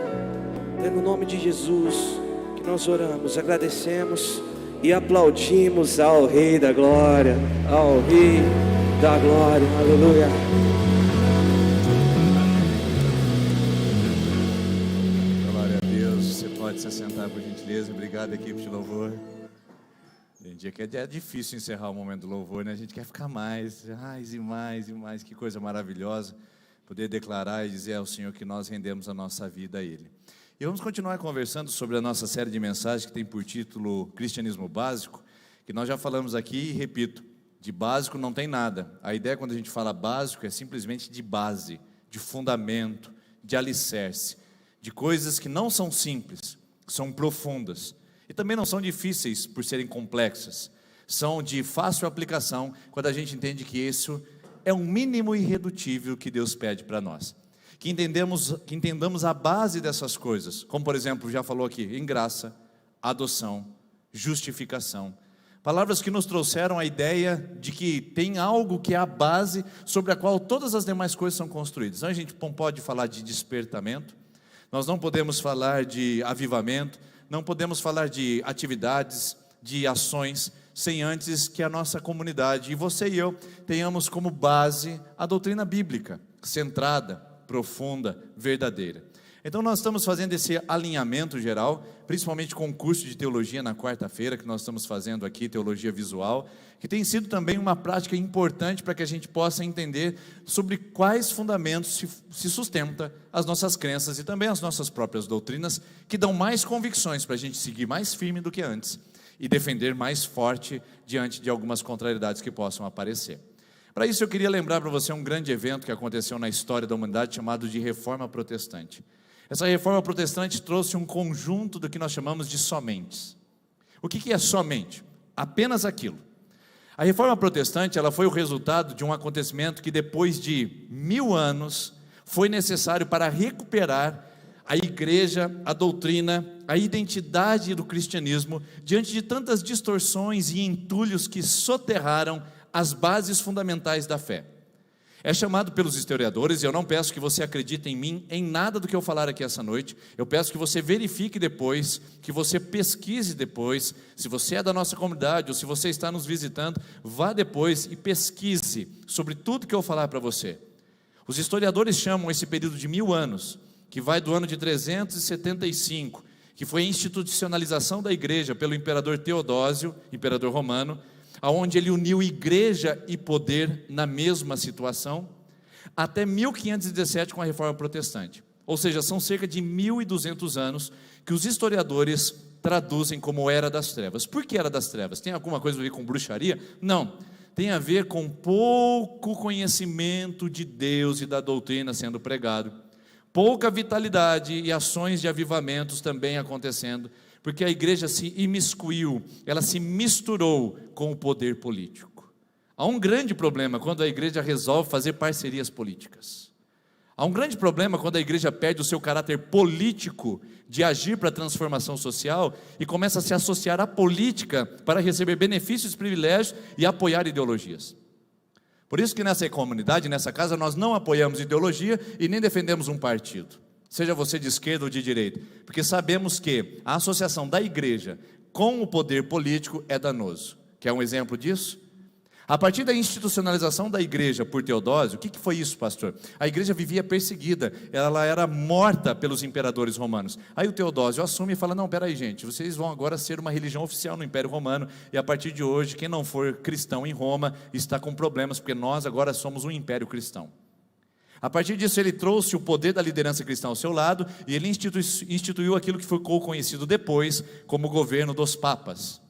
É no nome de Jesus que nós oramos, agradecemos e aplaudimos ao Rei da Glória, ao Rei da glória, aleluia. Glória a Deus. Você pode se assentar, por gentileza. Obrigado, equipe de louvor. dia que é difícil encerrar o momento do louvor, né? A gente quer ficar mais e mais, que coisa maravilhosa, poder declarar e dizer ao Senhor que nós rendemos a nossa vida a Ele. E vamos continuar conversando sobre a nossa série de mensagens que tem por título Cristianismo Básico, que nós já falamos aqui e repito, de básico não tem nada. A ideia quando a gente fala básico é simplesmente de base, de fundamento, de alicerce, de coisas que não são simples, são profundas. E também não são difíceis por serem complexas, são de fácil aplicação quando a gente entende que isso é um mínimo irredutível que Deus pede para nós. Que entendamos a base dessas coisas, como por exemplo, já falou aqui, em graça, adoção, justificação. Palavras que nos trouxeram a ideia de que tem algo que é a base sobre a qual todas as demais coisas são construídas. Então a gente não pode falar de despertamento, nós não podemos falar de avivamento, não podemos falar de atividades, de ações, sem antes que a nossa comunidade, e você e eu, tenhamos como base a doutrina bíblica, centrada, profunda, verdadeira. Então nós estamos fazendo esse alinhamento geral, principalmente com o curso de teologia na quarta-feira, que nós estamos fazendo aqui, teologia visual, que tem sido também uma prática importante para que a gente possa entender sobre quais fundamentos se sustenta as nossas crenças e também as nossas próprias doutrinas, que dão mais convicções para a gente seguir mais firme do que antes e defender mais forte diante de algumas contrariedades que possam aparecer. Para isso eu queria lembrar para você um grande evento que aconteceu na história da humanidade chamado de Reforma Protestante. Essa Reforma Protestante trouxe um conjunto do que nós chamamos de somentes. O que é somente? Apenas aquilo. A Reforma Protestante ela foi o resultado de um acontecimento que depois de 1000 anos foi necessário para recuperar a igreja, a doutrina, a identidade do cristianismo diante de tantas distorções e entulhos que soterraram as bases fundamentais da fé. É chamado pelos historiadores, e eu não peço que você acredite em mim, em nada do que eu falar aqui essa noite, eu peço que você verifique depois, que você pesquise depois, se você é da nossa comunidade, ou se você está nos visitando, vá depois e pesquise sobre tudo que eu falar para você. Os historiadores chamam esse período de 1000 anos, que vai do ano de 375, que foi a institucionalização da igreja pelo imperador Teodósio, imperador romano, onde ele uniu igreja e poder na mesma situação, até 1517 com a Reforma Protestante. Ou seja, são cerca de 1200 anos que os historiadores traduzem como Era das Trevas. Por que Era das Trevas? Tem alguma coisa a ver com bruxaria? Não, tem a ver com pouco conhecimento de Deus e da doutrina sendo pregado, pouca vitalidade e ações de avivamentos também acontecendo, porque a igreja se imiscuiu, ela se misturou com o poder político. Há um grande problema quando a igreja resolve fazer parcerias políticas. Há um grande problema quando a igreja perde o seu caráter político de agir para a transformação social e começa a se associar à política para receber benefícios e privilégios e apoiar ideologias. Por isso que nessa comunidade, nessa casa, nós não apoiamos ideologia e nem defendemos um partido. Seja você de esquerda ou de direita, porque sabemos que a associação da igreja com o poder político é danoso. Quer um exemplo disso? A partir da institucionalização da igreja por Teodósio, o que foi isso, pastor? A igreja vivia perseguida, ela era morta pelos imperadores romanos. Aí o Teodósio assume e fala, não, peraí gente, vocês vão agora ser uma religião oficial no Império Romano, e a partir de hoje, quem não for cristão em Roma, está com problemas, porque nós agora somos um império cristão. A partir disso ele trouxe o poder da liderança cristã ao seu lado e ele instituiu aquilo que ficou conhecido depois como o governo dos papas.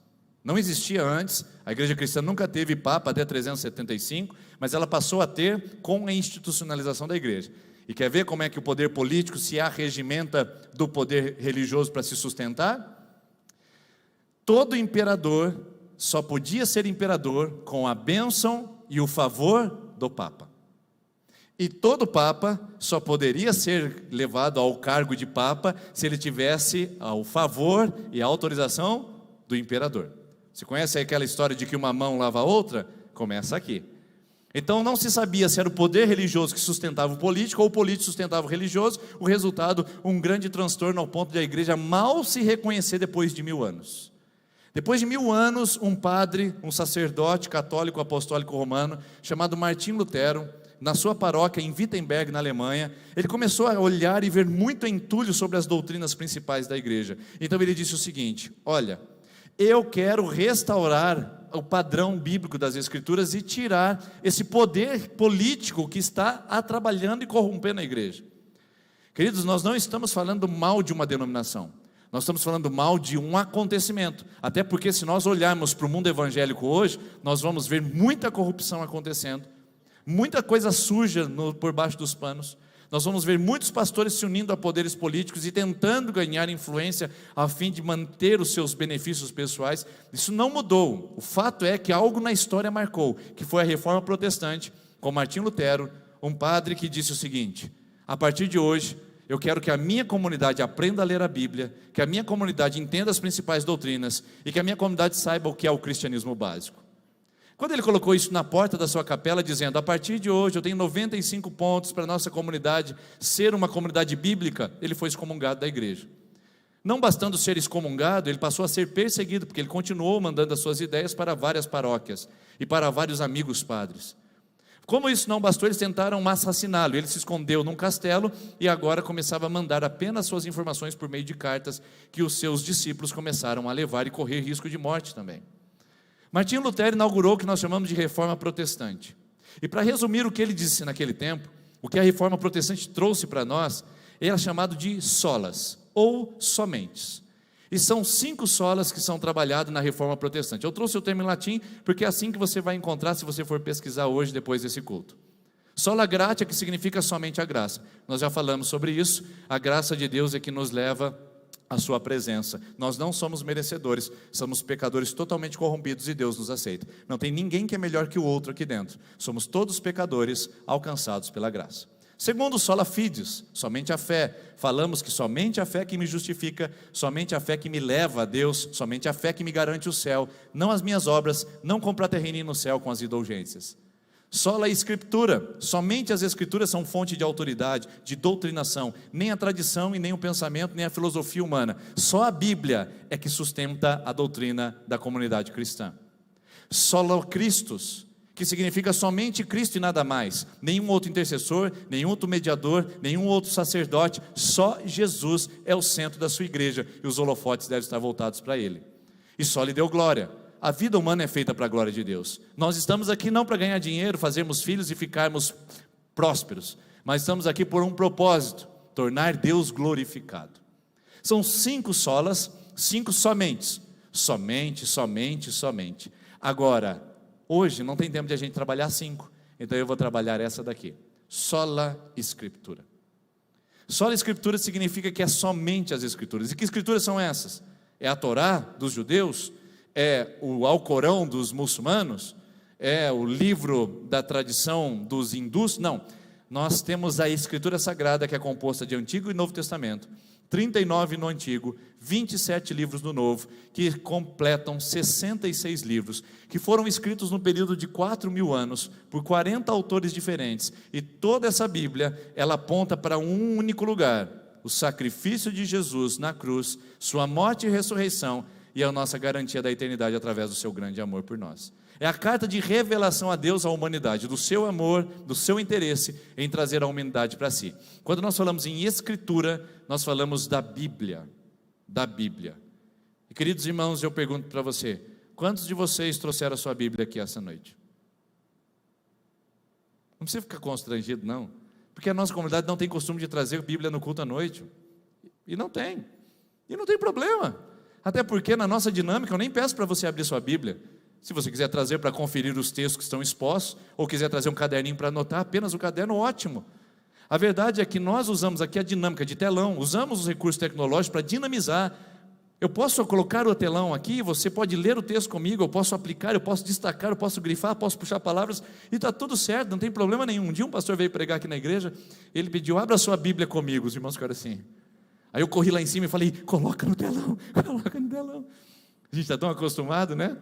Não existia antes, a igreja cristã nunca teve papa até 375, mas ela passou a ter com a institucionalização da igreja. E quer ver como é que o poder político se arregimenta do poder religioso para se sustentar? Todo imperador só podia ser imperador com a bênção e o favor do papa. E todo papa só poderia ser levado ao cargo de papa se ele tivesse o favor e a autorização do imperador. Você conhece aquela história de que uma mão lava a outra? Começa aqui. Então não se sabia se era o poder religioso que sustentava o político ou o político sustentava o religioso. O resultado, um grande transtorno ao ponto de a igreja mal se reconhecer depois de 1000 anos. Depois de 1000 anos, um padre, um sacerdote católico apostólico romano, chamado Martim Lutero, na sua paróquia em Wittenberg, na Alemanha, ele começou a olhar e ver muito entulho sobre as doutrinas principais da igreja. Então ele disse o seguinte, olha, eu quero restaurar o padrão bíblico das Escrituras e tirar esse poder político que está trabalhando e corrompendo a igreja. Queridos, nós não estamos falando mal de uma denominação, nós estamos falando mal de um acontecimento, até porque se nós olharmos para o mundo evangélico hoje, nós vamos ver muita corrupção acontecendo, muita coisa suja por baixo dos panos. Nós vamos ver muitos pastores se unindo a poderes políticos e tentando ganhar influência a fim de manter os seus benefícios pessoais. Isso não mudou. O fato é que algo na história marcou, que foi a Reforma Protestante, com Martinho Lutero, um padre que disse o seguinte: a partir de hoje, eu quero que a minha comunidade aprenda a ler a Bíblia, que a minha comunidade entenda as principais doutrinas e que a minha comunidade saiba o que é o cristianismo básico. Quando ele colocou isso na porta da sua capela, dizendo: a partir de hoje eu tenho 95 pontos para a nossa comunidade ser uma comunidade bíblica, ele foi excomungado da igreja. Não bastando ser excomungado, ele passou a ser perseguido, porque ele continuou mandando as suas ideias para várias paróquias e para vários amigos padres. Como isso não bastou, eles tentaram assassiná-lo. Ele se escondeu num castelo e agora começava a mandar apenas suas informações por meio de cartas, que os seus discípulos começaram a levar e correr risco de morte também. Martinho Lutero inaugurou o que nós chamamos de Reforma Protestante. E para resumir o que ele disse naquele tempo, o que a Reforma Protestante trouxe para nós, era chamado de solas, ou somentes. E são 5 solas que são trabalhadas na Reforma Protestante. Eu trouxe o termo em latim, porque é assim que você vai encontrar se você for pesquisar hoje, depois desse culto. Sola gratia, que significa somente a graça. Nós já falamos sobre isso. A graça de Deus é que nos leva a sua presença. Nós não somos merecedores, somos pecadores totalmente corrompidos e Deus nos aceita. Não tem ninguém que é melhor que o outro aqui dentro. Somos todos pecadores alcançados pela graça. Segundo, sola fides, somente a fé. Falamos que somente a fé que me justifica, somente a fé que me leva a Deus, somente a fé que me garante o céu, não as minhas obras, não comprar terreninho no céu com as indulgências. Sola Escritura, somente as Escrituras são fonte de autoridade, de doutrinação, nem a tradição e nem o pensamento, nem a filosofia humana. Só a Bíblia é que sustenta a doutrina da comunidade cristã. Sola Christus, que significa somente Cristo e nada mais, nenhum outro intercessor, nenhum outro mediador, nenhum outro sacerdote, só Jesus é o centro da sua igreja e os holofotes devem estar voltados para Ele. E só lhe deu glória. A vida humana é feita para a glória de Deus. Nós estamos aqui não para ganhar dinheiro, fazermos filhos e ficarmos prósperos, mas estamos aqui por um propósito: tornar Deus glorificado. São 5 solas, 5 somentes. Somente, somente, somente. Agora, hoje não tem tempo de a gente trabalhar 5, então eu vou trabalhar essa daqui: sola Escritura. Sola Escritura significa que é somente as Escrituras. E que Escrituras são essas? É a Torá dos judeus? É o Alcorão dos muçulmanos? É o livro da tradição dos hindus? Não, nós temos a Escritura Sagrada, que é composta de Antigo e Novo Testamento, 39 no Antigo, 27 livros no Novo, que completam 66 livros, que foram escritos no período de 4.000 anos, por 40 autores diferentes, e toda essa Bíblia, ela aponta para um único lugar: o sacrifício de Jesus na cruz, sua morte e ressurreição, e a nossa garantia da eternidade através do seu grande amor por nós. É a carta de revelação a Deus, à humanidade, do seu amor, do seu interesse em trazer a humanidade para si. Quando nós falamos em Escritura, nós falamos da Bíblia, E queridos irmãos, eu pergunto para você: quantos de vocês trouxeram a sua Bíblia aqui essa noite? Não precisa ficar constrangido não, porque a nossa comunidade não tem costume de trazer Bíblia no culto à noite, e não tem problema. Até porque na nossa dinâmica eu nem peço para você abrir sua Bíblia. Se você quiser trazer para conferir os textos que estão expostos, ou quiser trazer um caderninho para anotar, apenas o caderno, ótimo. A verdade é que nós usamos aqui a dinâmica de telão, usamos os recursos tecnológicos para dinamizar. Eu posso colocar o telão aqui, você pode ler o texto comigo, eu posso aplicar, eu posso destacar, eu posso grifar, posso puxar palavras, e está tudo certo, não tem problema nenhum. Um dia um pastor veio pregar aqui na igreja, ele pediu: abra a sua Bíblia comigo. Os irmãos ficaram assim. Aí eu corri lá em cima e falei: coloca no telão. A gente está tão acostumado, né?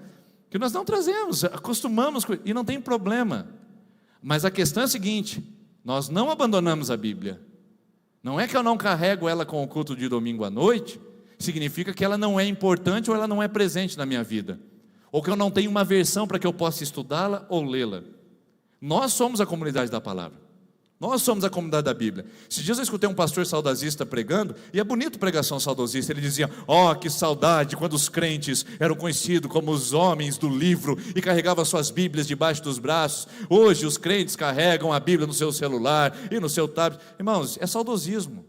Que nós não trazemos, acostumamos, e não tem problema. Mas a questão é a seguinte: nós não abandonamos a Bíblia. Não é que eu não carrego ela com o culto de domingo à noite, significa que ela não é importante ou ela não é presente na minha vida, ou que eu não tenho uma versão para que eu possa estudá-la ou lê-la. Nós somos a comunidade da palavra. Nós somos a comunidade da Bíblia. Esses dias eu escutei um pastor saudosista pregando, e é bonito pregação saudosista. Ele dizia: que saudade quando os crentes eram conhecidos como os homens do livro e carregavam suas Bíblias debaixo dos braços. Hoje os crentes carregam a Bíblia no seu celular e no seu tablet. Irmãos, é saudosismo.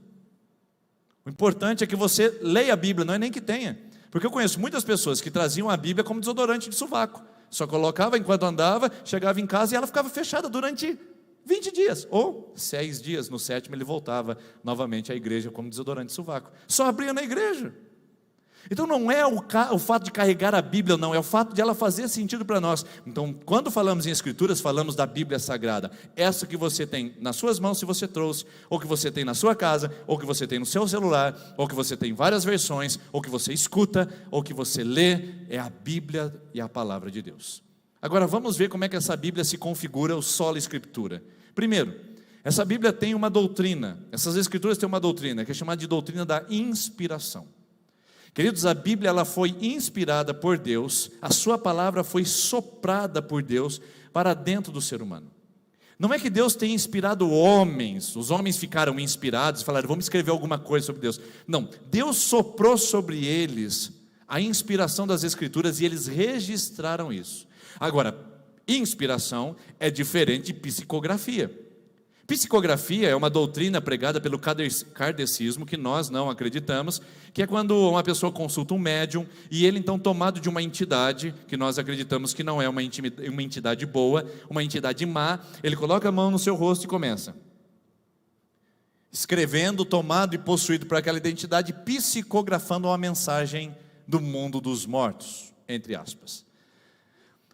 O importante é que você leia a Bíblia, não é nem que tenha. Porque eu conheço muitas pessoas que traziam a Bíblia como desodorante de sovaco. Só colocava enquanto andava, chegava em casa e ela ficava fechada durante 20 dias, ou 6 dias, no 7º ele voltava novamente à igreja como desodorante de sovaco. Só abria na igreja. Então não é o fato de carregar a Bíblia, não, é o fato de ela fazer sentido para nós. Então, quando falamos em Escrituras, falamos da Bíblia Sagrada. Essa que você tem nas suas mãos, se você trouxe, ou que você tem na sua casa, ou que você tem no seu celular, ou que você tem várias versões, ou que você escuta, ou que você lê, é a Bíblia e a Palavra de Deus. Agora vamos ver como é que essa Bíblia se configura, o sola Escritura. Primeiro, essa Bíblia tem uma doutrina, essas Escrituras têm uma doutrina, que é chamada de doutrina da inspiração. Queridos, a Bíblia ela foi inspirada por Deus, a sua palavra foi soprada por Deus para dentro do ser humano. Não é que Deus tenha inspirado homens, os homens ficaram inspirados e falaram: vamos escrever alguma coisa sobre Deus. Não, Deus soprou sobre eles a inspiração das Escrituras e eles registraram isso. Agora, inspiração é diferente de psicografia. Psicografia é uma doutrina pregada pelo kardecismo, que nós não acreditamos, que é quando uma pessoa consulta um médium, e ele então tomado de uma entidade, que nós acreditamos que não é uma entidade boa, uma entidade má, ele coloca a mão no seu rosto e começa, escrevendo, tomado e possuído por aquela identidade, psicografando uma mensagem do mundo dos mortos, entre aspas.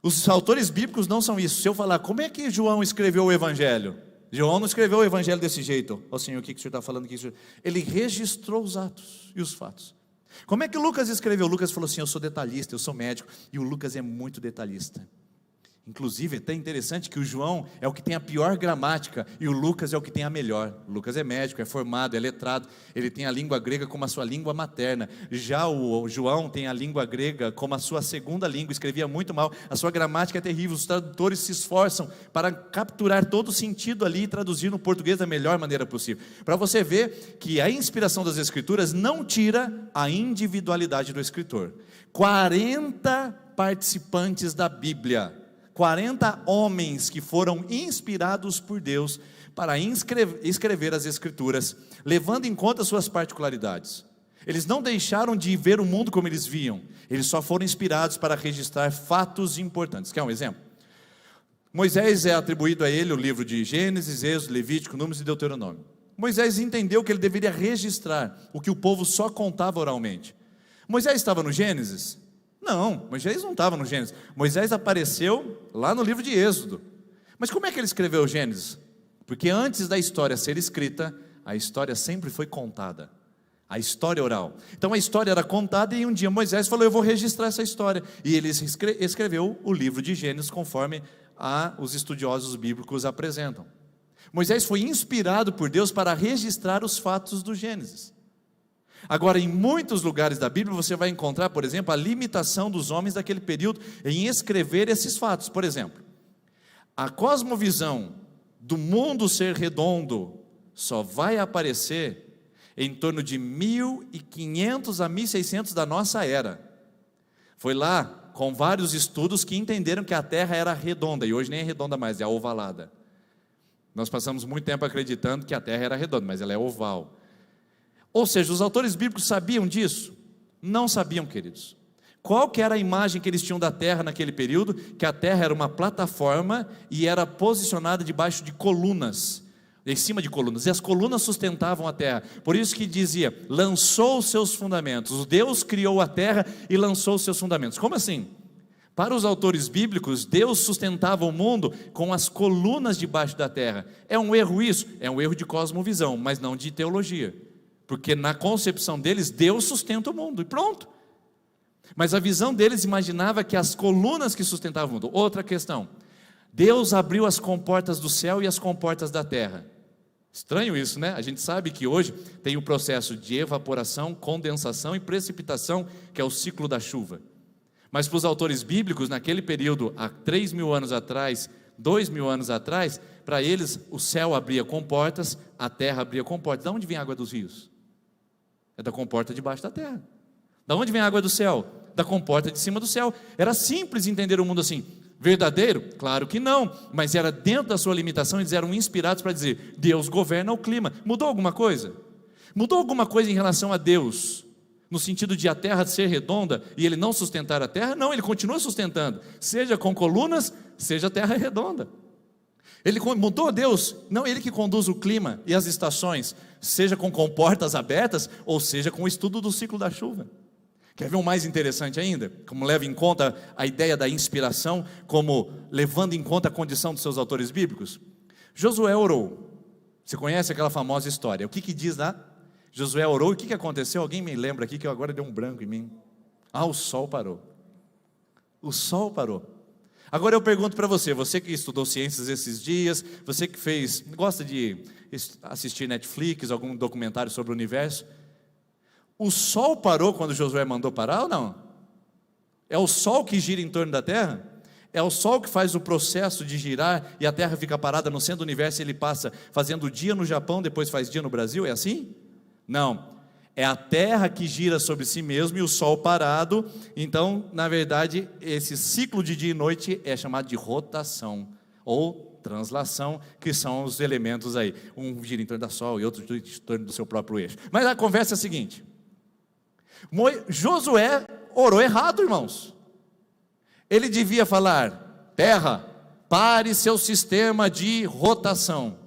Os autores bíblicos não são isso. Se eu falar, como é que João escreveu o Evangelho? João não escreveu o Evangelho desse jeito. Senhor, o que o senhor está falando aqui? Ele registrou os atos e os fatos. Como é que Lucas escreveu? Lucas falou assim: eu sou detalhista, eu sou médico. E o Lucas é muito detalhista. Inclusive, é até interessante que o João é o que tem a pior gramática e o Lucas é o que tem a melhor. O Lucas é médico, é formado, é letrado, ele tem a língua grega como a sua língua materna. Já o João tem a língua grega como a sua segunda língua, escrevia muito mal, a sua gramática é terrível. Os tradutores se esforçam para capturar todo o sentido ali e traduzir no português da melhor maneira possível. Para você ver que a inspiração das Escrituras não tira a individualidade do escritor. 40 participantes da Bíblia, 40 homens que foram inspirados por Deus para escrever as Escrituras, levando em conta suas particularidades. Eles não deixaram de ver o mundo como eles viam, eles só foram inspirados para registrar fatos importantes. Quer um exemplo? Moisés é atribuído a ele o livro de Gênesis, Êxodo, Levítico, Números e Deuteronômio. Moisés entendeu que ele deveria registrar o que o povo só contava oralmente. Moisés estava no Gênesis? Não, Moisés não estava no Gênesis. Moisés apareceu lá no livro de Êxodo. Mas como é que ele escreveu o Gênesis? Porque antes da história ser escrita, a história sempre foi contada. A história oral. Então a história era contada e um dia Moisés falou: eu vou registrar essa história. E ele escreveu o livro de Gênesis conforme os estudiosos bíblicos apresentam. Moisés foi inspirado por Deus para registrar os fatos do Gênesis. Agora, em muitos lugares da Bíblia você vai encontrar, por exemplo, a limitação dos homens daquele período em escrever esses fatos. Por exemplo, a cosmovisão do mundo ser redondo só vai aparecer em torno de 1500 a 1600 da nossa era. Foi lá, com vários estudos, que entenderam que a Terra era redonda, e hoje nem é redonda mais, é ovalada. Nós passamos muito tempo acreditando que a Terra era redonda, mas ela é oval. Ou seja, os autores bíblicos sabiam disso? Não sabiam, queridos. Qual que era a imagem que eles tinham da terra naquele período? Que a terra era uma plataforma e era posicionada debaixo de colunas, em cima de colunas, e as colunas sustentavam a terra. Por isso que dizia, lançou os seus fundamentos. Deus criou a terra e lançou os seus fundamentos. Como assim? Para os autores bíblicos, Deus sustentava o mundo com as colunas debaixo da terra. É um erro isso? É um erro de cosmovisão, mas não de teologia. Porque na concepção deles, Deus sustenta o mundo, e pronto. Mas a visão deles imaginava que as colunas que sustentavam o mundo. Outra questão, Deus abriu as comportas do céu e as comportas da terra. Estranho isso, né? A gente sabe que hoje tem o processo de evaporação, condensação e precipitação, que é o ciclo da chuva. Mas para os autores bíblicos, naquele período, há 3.000 anos atrás, 2000 anos atrás, para eles o céu abria comportas, a terra abria comportas. De onde vem a água dos rios? É da comporta debaixo da terra. Da onde vem a água do céu? Da comporta de cima do céu. Era simples entender o mundo assim. Verdadeiro? Claro que não, mas era dentro da sua limitação. Eles eram inspirados para dizer: Deus governa o clima. Mudou alguma coisa? Mudou alguma coisa em relação a Deus? No sentido de a terra ser redonda e ele não sustentar a terra? Não, ele continua sustentando, seja com colunas, seja a terra redonda. Ele mudou Deus? Não, ele que conduz o clima e as estações, seja com comportas abertas, ou seja com o estudo do ciclo da chuva. Quer ver um mais interessante ainda? Como leva em conta a ideia da inspiração, como levando em conta a condição dos seus autores bíblicos? Josué orou. Você conhece aquela famosa história? O que diz lá? Josué orou, e o que aconteceu? Alguém me lembra aqui que agora deu um branco em mim. O sol parou. O sol parou. Agora eu pergunto para você, você que estudou ciências esses dias, você que gosta de assistir Netflix, algum documentário sobre o universo, o sol parou quando Josué mandou parar ou não? É o sol que gira em torno da terra? É o sol que faz o processo de girar e a terra fica parada no centro do universo e ele passa fazendo dia no Japão, depois faz dia no Brasil, é assim? Não, é a terra que gira sobre si mesmo e o sol parado. Então, na verdade, esse ciclo de dia e noite é chamado de rotação ou translação, que são os elementos aí. Um gira em torno da sol e outro em torno do seu próprio eixo. Mas a conversa é a seguinte: Josué orou errado, irmãos. Ele devia falar: terra, pare seu sistema de rotação,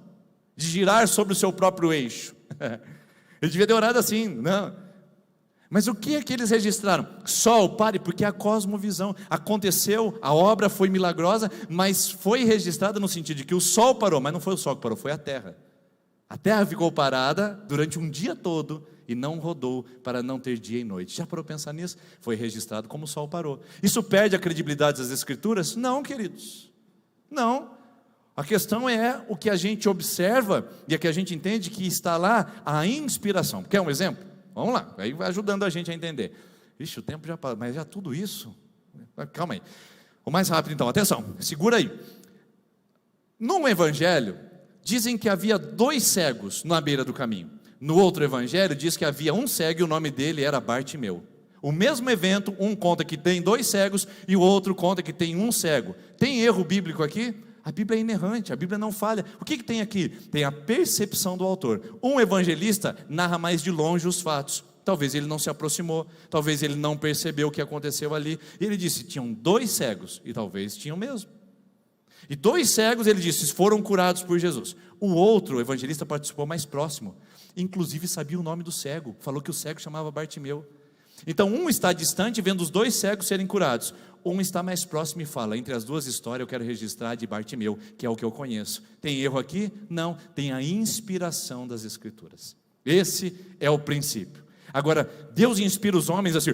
de girar sobre o seu próprio eixo. Ele devia ter orado assim, não. Mas o que é que eles registraram? Sol, pare, porque é a cosmovisão. Aconteceu, a obra foi milagrosa, mas foi registrada no sentido de que o sol parou, mas não foi o sol que parou, foi a terra. A terra ficou parada durante um dia todo e não rodou para não ter dia e noite. Já parou pensar nisso? Foi registrado como o sol parou. Isso perde a credibilidade das Escrituras? Não, queridos, não. A questão é o que a gente observa e é que a gente entende que está lá a inspiração. Quer um exemplo? Vamos lá, aí vai ajudando a gente a entender. Ixi, o tempo já passou, mas já tudo isso? Calma aí. O mais rápido então, atenção, segura aí. Num evangelho, dizem que havia 2 cegos na beira do caminho. No outro evangelho, diz que havia um cego e o nome dele era Bartimeu. O mesmo evento, um conta que tem 2 cegos e o outro conta que tem um cego. Tem erro bíblico aqui? A Bíblia é inerrante, a Bíblia não falha. O que tem aqui? Tem a percepção do autor. Um evangelista narra mais de longe os fatos. Talvez ele não se aproximou, talvez ele não percebeu o que aconteceu ali. E ele disse: tinham 2 cegos, e talvez tinham mesmo. E 2 cegos, ele disse, foram curados por Jesus. O outro evangelista participou mais próximo, inclusive sabia o nome do cego, falou que o cego chamava Bartimeu. Então um está distante vendo os 2 cegos serem curados, um está mais próximo e fala: entre as 2 histórias eu quero registrar de Bartimeu, que é o que eu conheço. Tem erro aqui? Não, tem a inspiração das Escrituras. Esse é o princípio. Agora, Deus inspira os homens assim: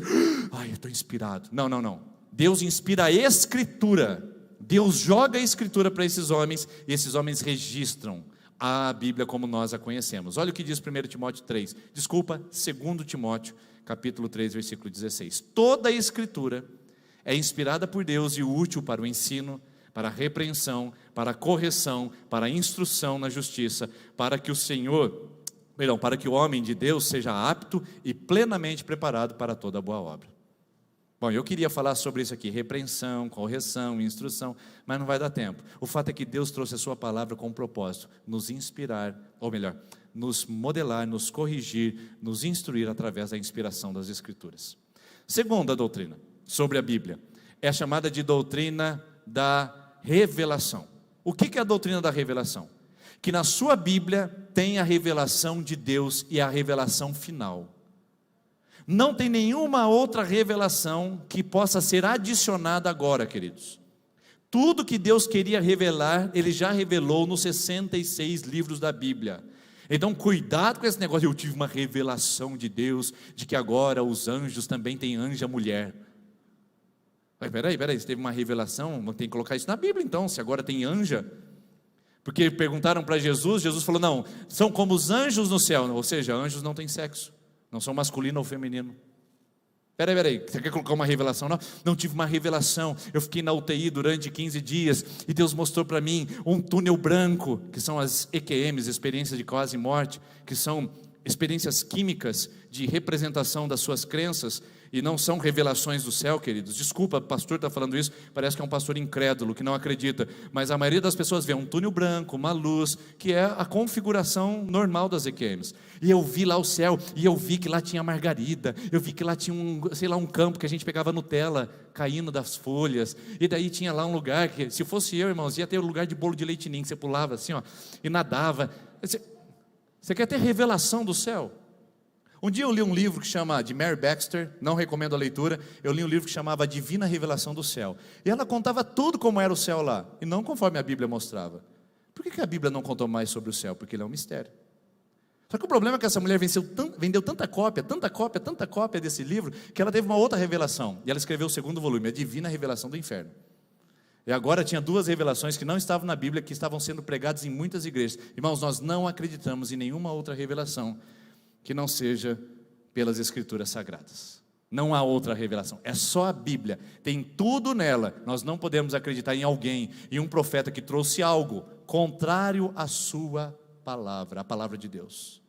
ai, eu estou inspirado. Não. Deus inspira a Escritura. Deus joga a Escritura para esses homens, e esses homens registram a Bíblia como nós a conhecemos. Olha o que diz 1 Timóteo 3, 2 Timóteo, capítulo 3, versículo 16. Toda a Escritura é inspirada por Deus e útil para o ensino, para a repreensão, para a correção, para a instrução na justiça, para que o homem de Deus seja apto e plenamente preparado para toda boa obra. Bom, eu queria falar sobre isso aqui, repreensão, correção, instrução, mas não vai dar tempo. O fato é que Deus trouxe a sua palavra com um propósito: nos inspirar, ou melhor, nos modelar, nos corrigir, nos instruir através da inspiração das Escrituras. Segunda doutrina sobre a Bíblia é a chamada de doutrina da revelação. O que é a doutrina da revelação? Que na sua Bíblia tem a revelação de Deus e a revelação final. Não tem nenhuma outra revelação que possa ser adicionada agora, queridos. Tudo que Deus queria revelar, Ele já revelou nos 66 livros da Bíblia. Então cuidado com esse negócio: eu tive uma revelação de Deus, de que agora os anjos também têm anja mulher. Peraí, você teve uma revelação, tem que colocar isso na Bíblia então, se agora tem anja. Porque perguntaram para Jesus, Jesus falou: não, são como os anjos no céu, ou seja, anjos não têm sexo, não são masculino ou feminino. Peraí, você quer colocar uma revelação? Não, tive uma revelação, eu fiquei na UTI durante 15 dias, e Deus mostrou para mim um túnel branco, que são as EQMs, experiências de quase morte, que são experiências químicas de representação das suas crenças, e não são revelações do céu, queridos. Desculpa, o pastor está falando isso, parece que é um pastor incrédulo, que não acredita, mas a maioria das pessoas vê um túnel branco, uma luz, que é a configuração normal das EQMs, e eu vi lá o céu, e eu vi que lá tinha margarida, eu vi que lá tinha um campo que a gente pegava Nutella, caindo das folhas, e daí tinha lá um lugar, que se fosse eu, irmãos, ia ter um lugar de bolo de leite ninho, que você pulava assim, e nadava. Você quer ter revelação do céu? Um dia eu li um livro que chama, de Mary Baxter, não recomendo a leitura, eu li um livro que chamava Divina Revelação do Céu, e ela contava tudo como era o céu lá, e não conforme a Bíblia mostrava. Por que a Bíblia não contou mais sobre o céu? Porque ele é um mistério. Só que o problema é que essa mulher vendeu tanta cópia desse livro, que ela teve uma outra revelação, e ela escreveu o segundo volume, a Divina Revelação do Inferno. E agora tinha 2 revelações que não estavam na Bíblia, que estavam sendo pregadas em muitas igrejas. Irmãos, nós não acreditamos em nenhuma outra revelação que não seja pelas Escrituras Sagradas. Não há outra revelação, é só a Bíblia, tem tudo nela. Nós não podemos acreditar em alguém, em um profeta que trouxe algo contrário à sua palavra, a palavra de Deus.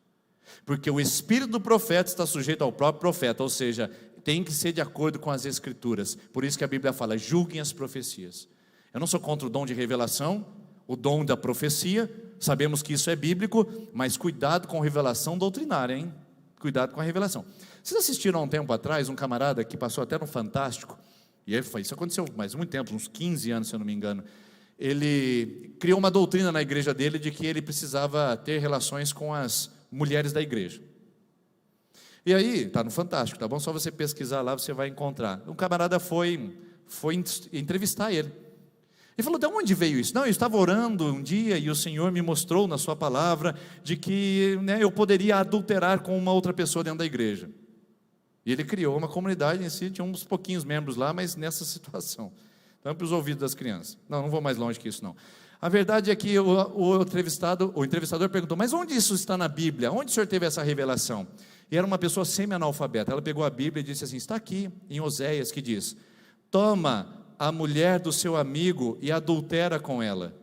Porque o espírito do profeta está sujeito ao próprio profeta, ou seja, tem que ser de acordo com as Escrituras. Por isso que a Bíblia fala, julguem as profecias. Eu não sou contra o dom de revelação, o dom da profecia, sabemos que isso é bíblico, mas cuidado com revelação doutrinária, hein? Cuidado com a revelação. Vocês assistiram há um tempo atrás, um camarada que passou até no Fantástico, e isso aconteceu mais muito tempo, uns 15 anos, se eu não me engano. Ele criou uma doutrina na igreja dele de que ele precisava ter relações com as mulheres da igreja. E aí, está no Fantástico, tá bom? Só você pesquisar lá, você vai encontrar. Um camarada foi entrevistar ele. Ele falou, de onde veio isso? Não, eu estava orando um dia e o Senhor me mostrou na sua palavra de que eu poderia adulterar com uma outra pessoa dentro da igreja. E ele criou uma comunidade em si, tinha uns pouquinhos membros lá, mas nessa situação. Então, para os ouvidos das crianças. Não vou mais longe que isso não. A verdade é que o entrevistador perguntou, mas onde isso está na Bíblia? Onde o senhor teve essa revelação? E era uma pessoa semi-analfabeta. Ela pegou a Bíblia e disse assim, está aqui em Oséias, que diz, toma a mulher do seu amigo e adultera com ela.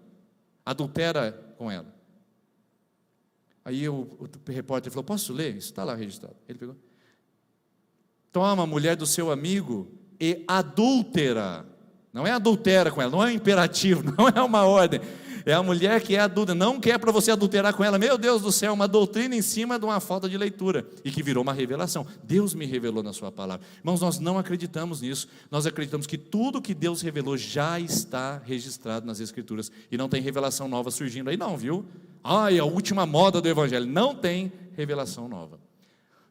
Adultera com ela. Aí o repórter falou, posso ler? Isso está lá registrado. Ele pegou. Toma a mulher do seu amigo e adúltera. Não é adultera com ela, não é um imperativo, não é uma ordem. É a mulher que é adulta, não quer para você adulterar com ela. Meu Deus do céu, uma doutrina em cima de uma falta de leitura, e que virou uma revelação. Deus me revelou na sua palavra. Irmãos, nós não acreditamos nisso. Nós acreditamos que tudo que Deus revelou já está registrado nas Escrituras, e não tem revelação nova surgindo aí não, viu? Ai, a última moda do Evangelho. Não tem revelação nova.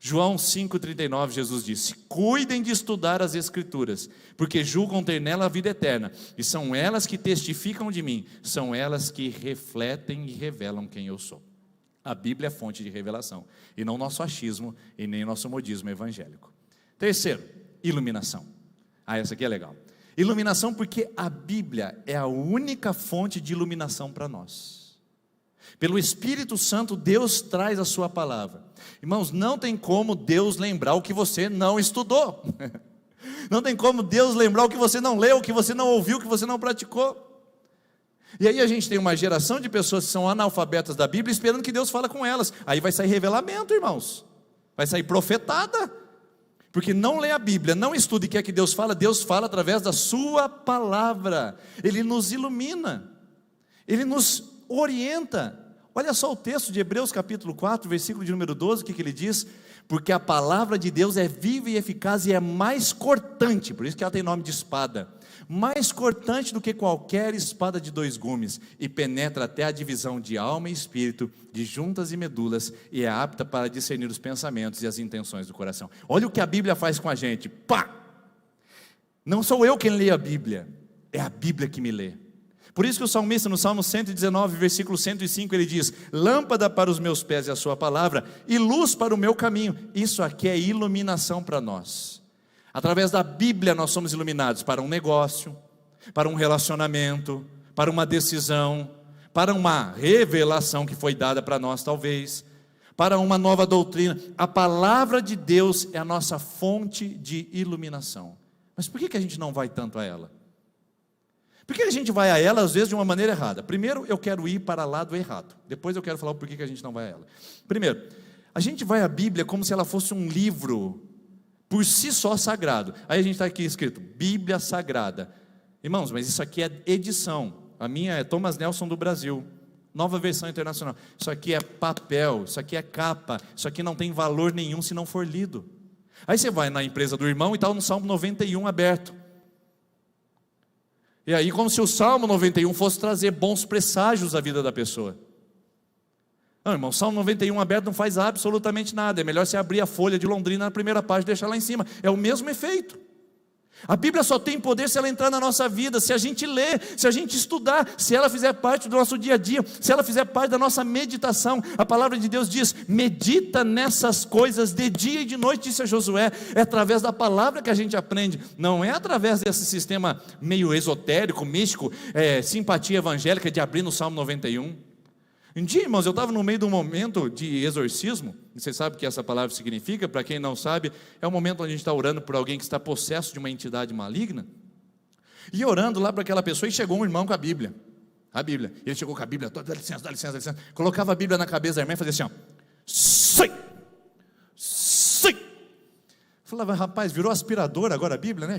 João 5,39, Jesus disse, cuidem de estudar as Escrituras, porque julgam ter nela a vida eterna, e são elas que testificam de mim, são elas que refletem e revelam quem eu sou. A Bíblia é fonte de revelação, e não nosso achismo, e nem nosso modismo evangélico. Terceiro, iluminação. Essa aqui é legal. Iluminação porque a Bíblia é a única fonte de iluminação para nós. Pelo Espírito Santo, Deus traz a sua palavra. Irmãos, não tem como Deus lembrar o que você não estudou. Não tem como Deus lembrar o que você não leu, o que você não ouviu, o que você não praticou. E aí a gente tem uma geração de pessoas que são analfabetas da Bíblia, esperando que Deus fale com elas. Aí vai sair revelamento, irmãos. Vai sair profetada. Porque não lê a Bíblia, não estuda e quer que Deus fala através da sua palavra. Ele nos ilumina. Ele nos orienta. Olha só o texto de Hebreus capítulo 4, versículo de número 12, o que ele diz? Porque a palavra de Deus é viva e eficaz e é mais cortante, por isso que ela tem nome de espada, mais cortante do que qualquer espada de 2 gumes, e penetra até a divisão de alma e espírito, de juntas e medulas, e é apta para discernir os pensamentos e as intenções do coração. Olha o que a Bíblia faz com a gente, pá! Não sou eu quem lê a Bíblia, é a Bíblia que me lê. Por isso que o salmista no Salmo 119, versículo 105, ele diz, lâmpada para os meus pés é a sua palavra, e luz para o meu caminho. Isso aqui é iluminação para nós. Através da Bíblia nós somos iluminados para um negócio, para um relacionamento, para uma decisão, para uma revelação que foi dada para nós talvez, para uma nova doutrina. A palavra de Deus é a nossa fonte de iluminação. Mas por que a gente não vai tanto a ela? Por que a gente vai a ela, às vezes, de uma maneira errada? Primeiro, eu quero ir para lá do errado. Depois eu quero falar o porquê que a gente não vai a ela. Primeiro, a gente vai à Bíblia como se ela fosse um livro por si só sagrado. Aí a gente está aqui escrito, Bíblia Sagrada. Irmãos, mas isso aqui é edição. A minha é Thomas Nelson do Brasil, nova versão internacional. Isso aqui é papel, isso aqui é capa, isso aqui não tem valor nenhum se não for lido. Aí você vai na empresa do irmão e está no Salmo 91 aberto. E aí como se o Salmo 91 fosse trazer bons presságios à vida da pessoa. Não, irmão, o Salmo 91 aberto não faz absolutamente nada. É melhor você abrir a Folha de Londrina na primeira página e deixar lá em cima. É o mesmo efeito. A Bíblia só tem poder se ela entrar na nossa vida, se a gente ler, se a gente estudar, se ela fizer parte do nosso dia a dia, se ela fizer parte da nossa meditação. A palavra de Deus diz, medita nessas coisas de dia e de noite, disse a Josué. É através da palavra que a gente aprende, não é através desse sistema meio esotérico, místico, simpatia evangélica de abrir no Salmo 91. Um dia, irmãos, eu estava no meio de um momento de exorcismo. Você sabe o que essa palavra significa? Para quem não sabe, é um momento onde a gente está orando por alguém que está possesso de uma entidade maligna. E orando lá para aquela pessoa, e chegou um irmão com a Bíblia. Ele chegou com a Bíblia, dá licença, dá licença, dá licença. Colocava a Bíblia na cabeça da irmã e fazia assim, ó. Sai! Sai! Falava, rapaz, virou aspirador agora a Bíblia, né?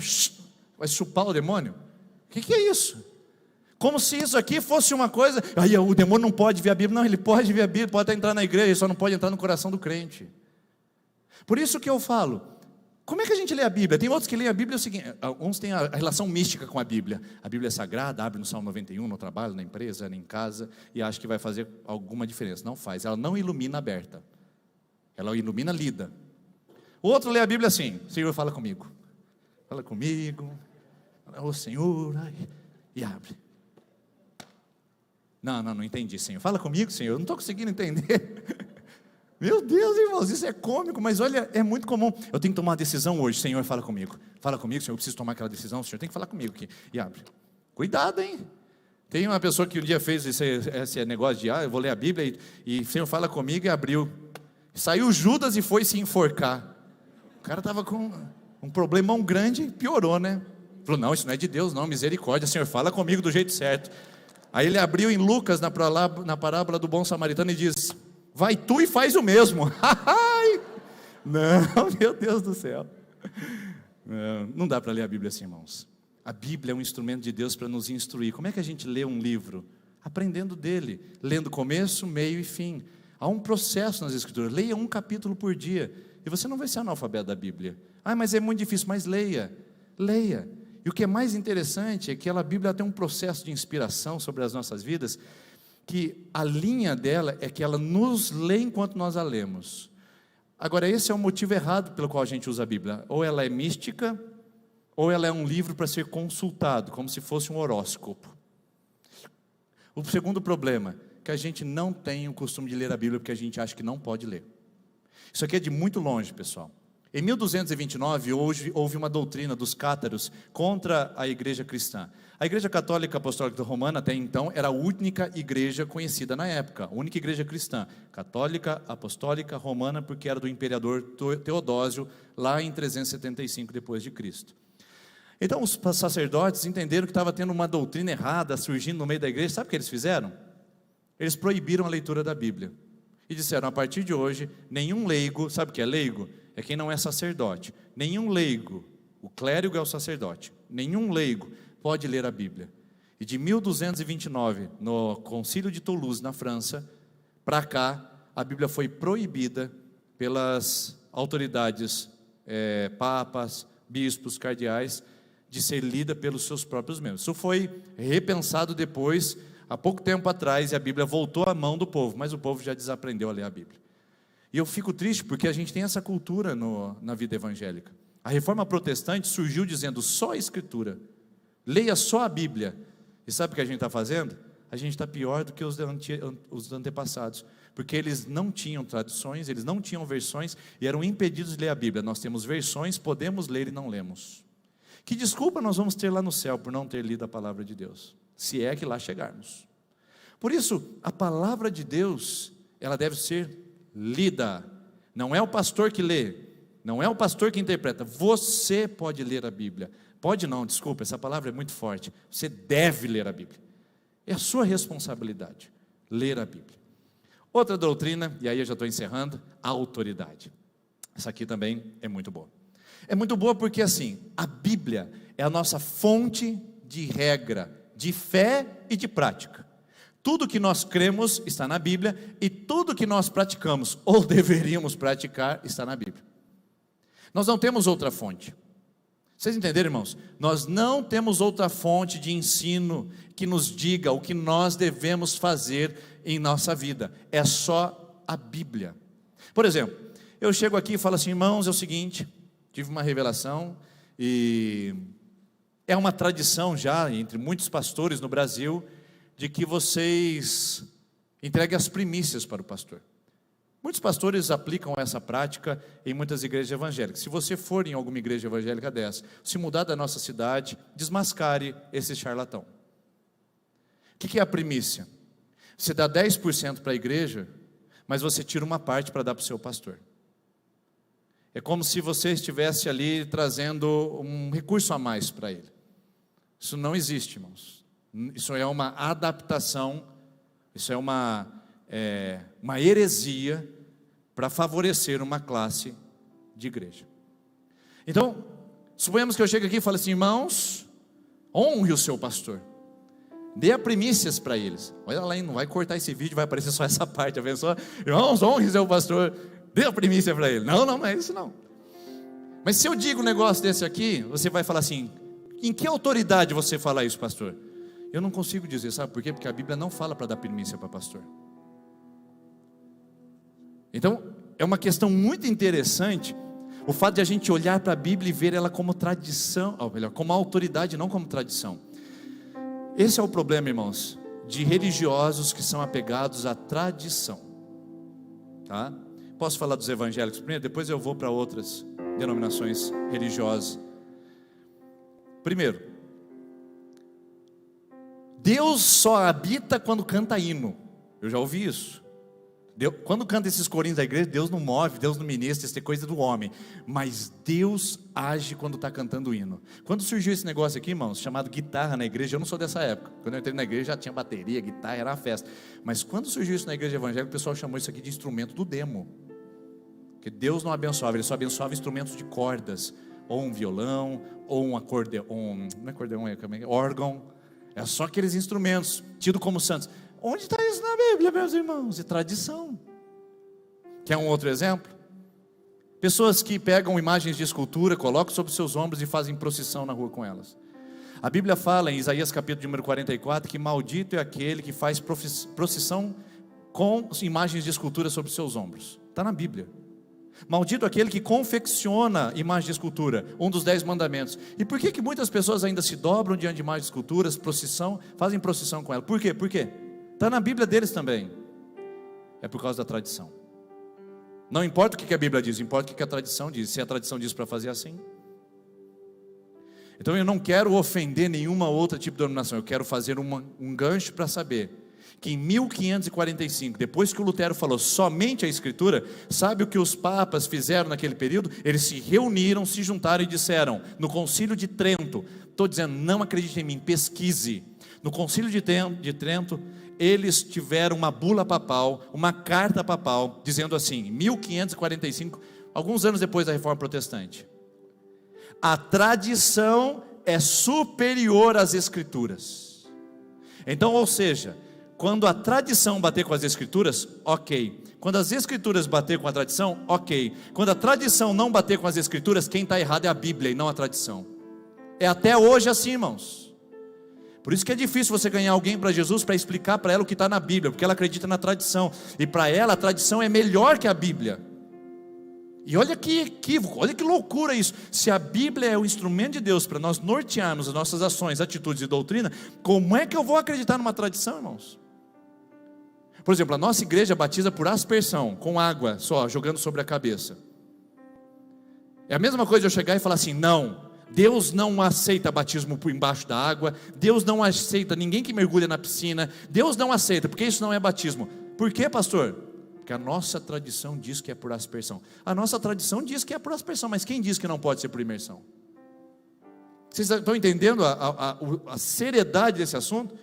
Vai chupar o demônio. O que é isso? Como se isso aqui fosse uma coisa, aí o demônio não pode ver a Bíblia. Não, ele pode ver a Bíblia, pode até entrar na igreja, ele só não pode entrar no coração do crente. Por isso que eu falo, como é que a gente lê a Bíblia? Tem outros que leem a Bíblia, é o seguinte, uns têm a relação mística com a Bíblia. A Bíblia é sagrada, abre no Salmo 91, no trabalho, na empresa, em casa, e acha que vai fazer alguma diferença. Não faz, ela não ilumina aberta, ela ilumina lida. O outro lê a Bíblia assim, Senhor fala comigo, ô Senhor, e abre. Não entendi, Senhor. Fala comigo, Senhor. Eu não estou conseguindo entender. Meu Deus, irmãos, isso é cômico, mas olha, é muito comum. Eu tenho que tomar uma decisão hoje, Senhor, fala comigo. Fala comigo, Senhor, eu preciso tomar aquela decisão, Senhor, tem que falar comigo aqui. E abre. Cuidado, hein? Tem uma pessoa que um dia fez esse negócio de, eu vou ler a Bíblia e Senhor, fala comigo, e abriu. Saiu Judas e foi se enforcar. O cara estava com um problemão grande e piorou, né? Falou, não, isso não é de Deus, não, misericórdia, Senhor, fala comigo do jeito certo. Aí ele abriu em Lucas, na parábola do bom samaritano, e diz, vai tu e faz o mesmo. Não, meu Deus do céu. Não dá para ler a Bíblia assim, irmãos. A Bíblia é um instrumento de Deus para nos instruir. Como é que a gente lê um livro? Aprendendo dele, lendo começo, meio e fim. Há um processo nas Escrituras. Leia um capítulo por dia, e você não vai ser analfabeto da Bíblia. Mas é muito difícil, mas leia. E o que é mais interessante é que a Bíblia tem um processo de inspiração sobre as nossas vidas, que a linha dela é que ela nos lê enquanto nós a lemos. Agora, esse é o motivo errado pelo qual a gente usa a Bíblia. Ou ela é mística, ou ela é um livro para ser consultado, como se fosse um horóscopo. O segundo problema é que a gente não tem o costume de ler a Bíblia porque a gente acha que não pode ler. Isso aqui é de muito longe, pessoal. Em 1229, houve uma doutrina dos cátaros contra a igreja cristã. A igreja católica apostólica romana, até então, era a única igreja conhecida na época, a única igreja cristã, católica, apostólica, romana, porque era do imperador Teodósio, lá em 375 depois de Cristo. Então os sacerdotes entenderam que estava tendo uma doutrina errada surgindo no meio da igreja. Sabe o que eles fizeram? Eles proibiram a leitura da Bíblia. E disseram, a partir de hoje, nenhum leigo, sabe o que é leigo? É quem não é sacerdote. Nenhum leigo, o clérigo é o sacerdote, nenhum leigo pode ler a Bíblia. E de 1229, no concílio de Toulouse, na França, para cá, a Bíblia foi proibida pelas autoridades, papas, bispos, cardeais, de ser lida pelos seus próprios membros. Isso foi repensado depois, há pouco tempo atrás, e a Bíblia voltou à mão do povo, mas o povo já desaprendeu a ler a Bíblia. E eu fico triste porque a gente tem essa cultura na vida evangélica. A reforma protestante surgiu dizendo só a Escritura, leia só a Bíblia. E sabe o que a gente está fazendo? A gente está pior do que os antepassados, porque eles não tinham traduções, eles não tinham versões e eram impedidos de ler a Bíblia. Nós temos versões, podemos ler e não lemos. Que desculpa nós vamos ter lá no céu por não ter lido a palavra de Deus, se é que lá chegarmos. Por isso, a palavra de Deus, ela deve ser lida. Não é o pastor que lê, não é o pastor que interpreta. Você pode ler a Bíblia. Pode não, desculpa, essa palavra é muito forte. Você deve ler a Bíblia. É a sua responsabilidade, ler a Bíblia. Outra doutrina, e aí eu já estou encerrando, a autoridade. Essa aqui também é muito boa. É muito boa porque assim, a Bíblia é a nossa fonte de regra, de fé e de prática. Tudo que nós cremos está na Bíblia, e tudo que nós praticamos, ou deveríamos praticar, está na Bíblia. Nós não temos outra fonte. Vocês entenderam, irmãos? Nós não temos outra fonte de ensino que nos diga o que nós devemos fazer em nossa vida. É só a Bíblia. Por exemplo, eu chego aqui e falo assim: irmãos, é o seguinte, tive uma revelação, e é uma tradição já entre muitos pastores no Brasil, de que vocês entreguem as primícias para o pastor. Muitos pastores aplicam essa prática em muitas igrejas evangélicas. Se você for em alguma igreja evangélica dessa, se mudar da nossa cidade, desmascare esse charlatão. O que é a primícia? Você dá 10% para a igreja, mas você tira uma parte para dar para o seu pastor. É como se você estivesse ali trazendo um recurso a mais para ele. Isso não existe, irmãos. Isso é uma adaptação, isso é uma heresia para favorecer uma classe de igreja. Então, suponhamos que eu chegue aqui e fale assim: irmãos, honre o seu pastor, dê primícias para eles. Olha lá, não vai cortar esse vídeo, vai aparecer só essa parte, a pessoa: irmãos, honre o seu pastor, dê a primícia para ele. Não é isso não. Mas se eu digo um negócio desse aqui, você vai falar assim: em que autoridade você fala isso, pastor? Eu não consigo dizer, sabe por quê? Porque a Bíblia não fala para dar primícia para pastor. Então, é uma questão muito interessante o fato de a gente olhar para a Bíblia e ver ela como tradição, ou melhor, como autoridade, não como tradição. Esse é o problema, irmãos, de religiosos que são apegados à tradição. Tá? Posso falar dos evangélicos primeiro, depois eu vou para outras denominações religiosas. Primeiro, Deus só habita quando canta hino. Eu já ouvi isso. Quando canta esses corinhos da igreja, Deus não move, Deus não ministra, isso é coisa do homem. Mas Deus age quando está cantando hino. Quando surgiu esse negócio aqui, irmãos, chamado guitarra na igreja, eu não sou dessa época. Quando eu entrei na igreja já tinha bateria, guitarra, era uma festa. Mas quando surgiu isso na igreja evangélica, o pessoal chamou isso aqui de instrumento do demo. Porque Deus não abençoava, Ele só abençoava instrumentos de cordas. Ou um violão, ou um acordeão, não é acordeão, é órgão. É só aqueles instrumentos, tido como santos. Onde está isso na Bíblia, meus irmãos? É tradição. Quer um outro exemplo? Pessoas que pegam imagens de escultura, colocam sobre seus ombros e fazem procissão na rua com elas. A Bíblia fala em Isaías capítulo número 44, que maldito é aquele que faz procissão com imagens de escultura sobre seus ombros. Está na Bíblia. Maldito aquele que confecciona imagem de escultura, um dos 10 mandamentos. E por que muitas pessoas ainda se dobram diante de imagens de esculturas, fazem procissão com ela? Por quê? Por quê? Está na Bíblia deles também. É por causa da tradição. Não importa o que a Bíblia diz, importa o que a tradição diz. Se a tradição diz para fazer assim. Então eu não quero ofender nenhuma outra tipo de denominação. Eu quero fazer um gancho para saber que em 1545, depois que o Lutero falou somente a Escritura, sabe o que os papas fizeram naquele período? Eles se reuniram, se juntaram e disseram, no Concílio de Trento, estou dizendo, não acredite em mim, pesquise. No Concílio de Trento, eles tiveram uma bula papal, uma carta papal, dizendo assim, em 1545, alguns anos depois da Reforma Protestante: a tradição é superior às Escrituras. Então, ou seja, quando a tradição bater com as Escrituras, ok. Quando as Escrituras bater com a tradição, ok. Quando a tradição não bater com as Escrituras, quem está errado é a Bíblia e não a tradição. É até hoje assim, irmãos. Por isso que é difícil você ganhar alguém para Jesus para explicar para ela o que está na Bíblia, porque ela acredita na tradição. E para ela a tradição é melhor que a Bíblia. E olha que equívoco, olha que loucura isso. Se a Bíblia é o instrumento de Deus para nós nortearmos as nossas ações, atitudes e doutrina, como é que eu vou acreditar numa tradição, irmãos? Por exemplo, a nossa igreja batiza por aspersão, com água só, jogando sobre a cabeça. É a mesma coisa eu chegar e falar assim, não, Deus não aceita batismo por embaixo da água, Deus não aceita ninguém que mergulha na piscina, Deus não aceita, porque isso não é batismo. Por quê, pastor? Porque porque a nossa tradição diz que é por aspersão. A nossa tradição diz que é por aspersão, mas quem diz que não pode ser por imersão? Vocês estão entendendo a seriedade desse assunto?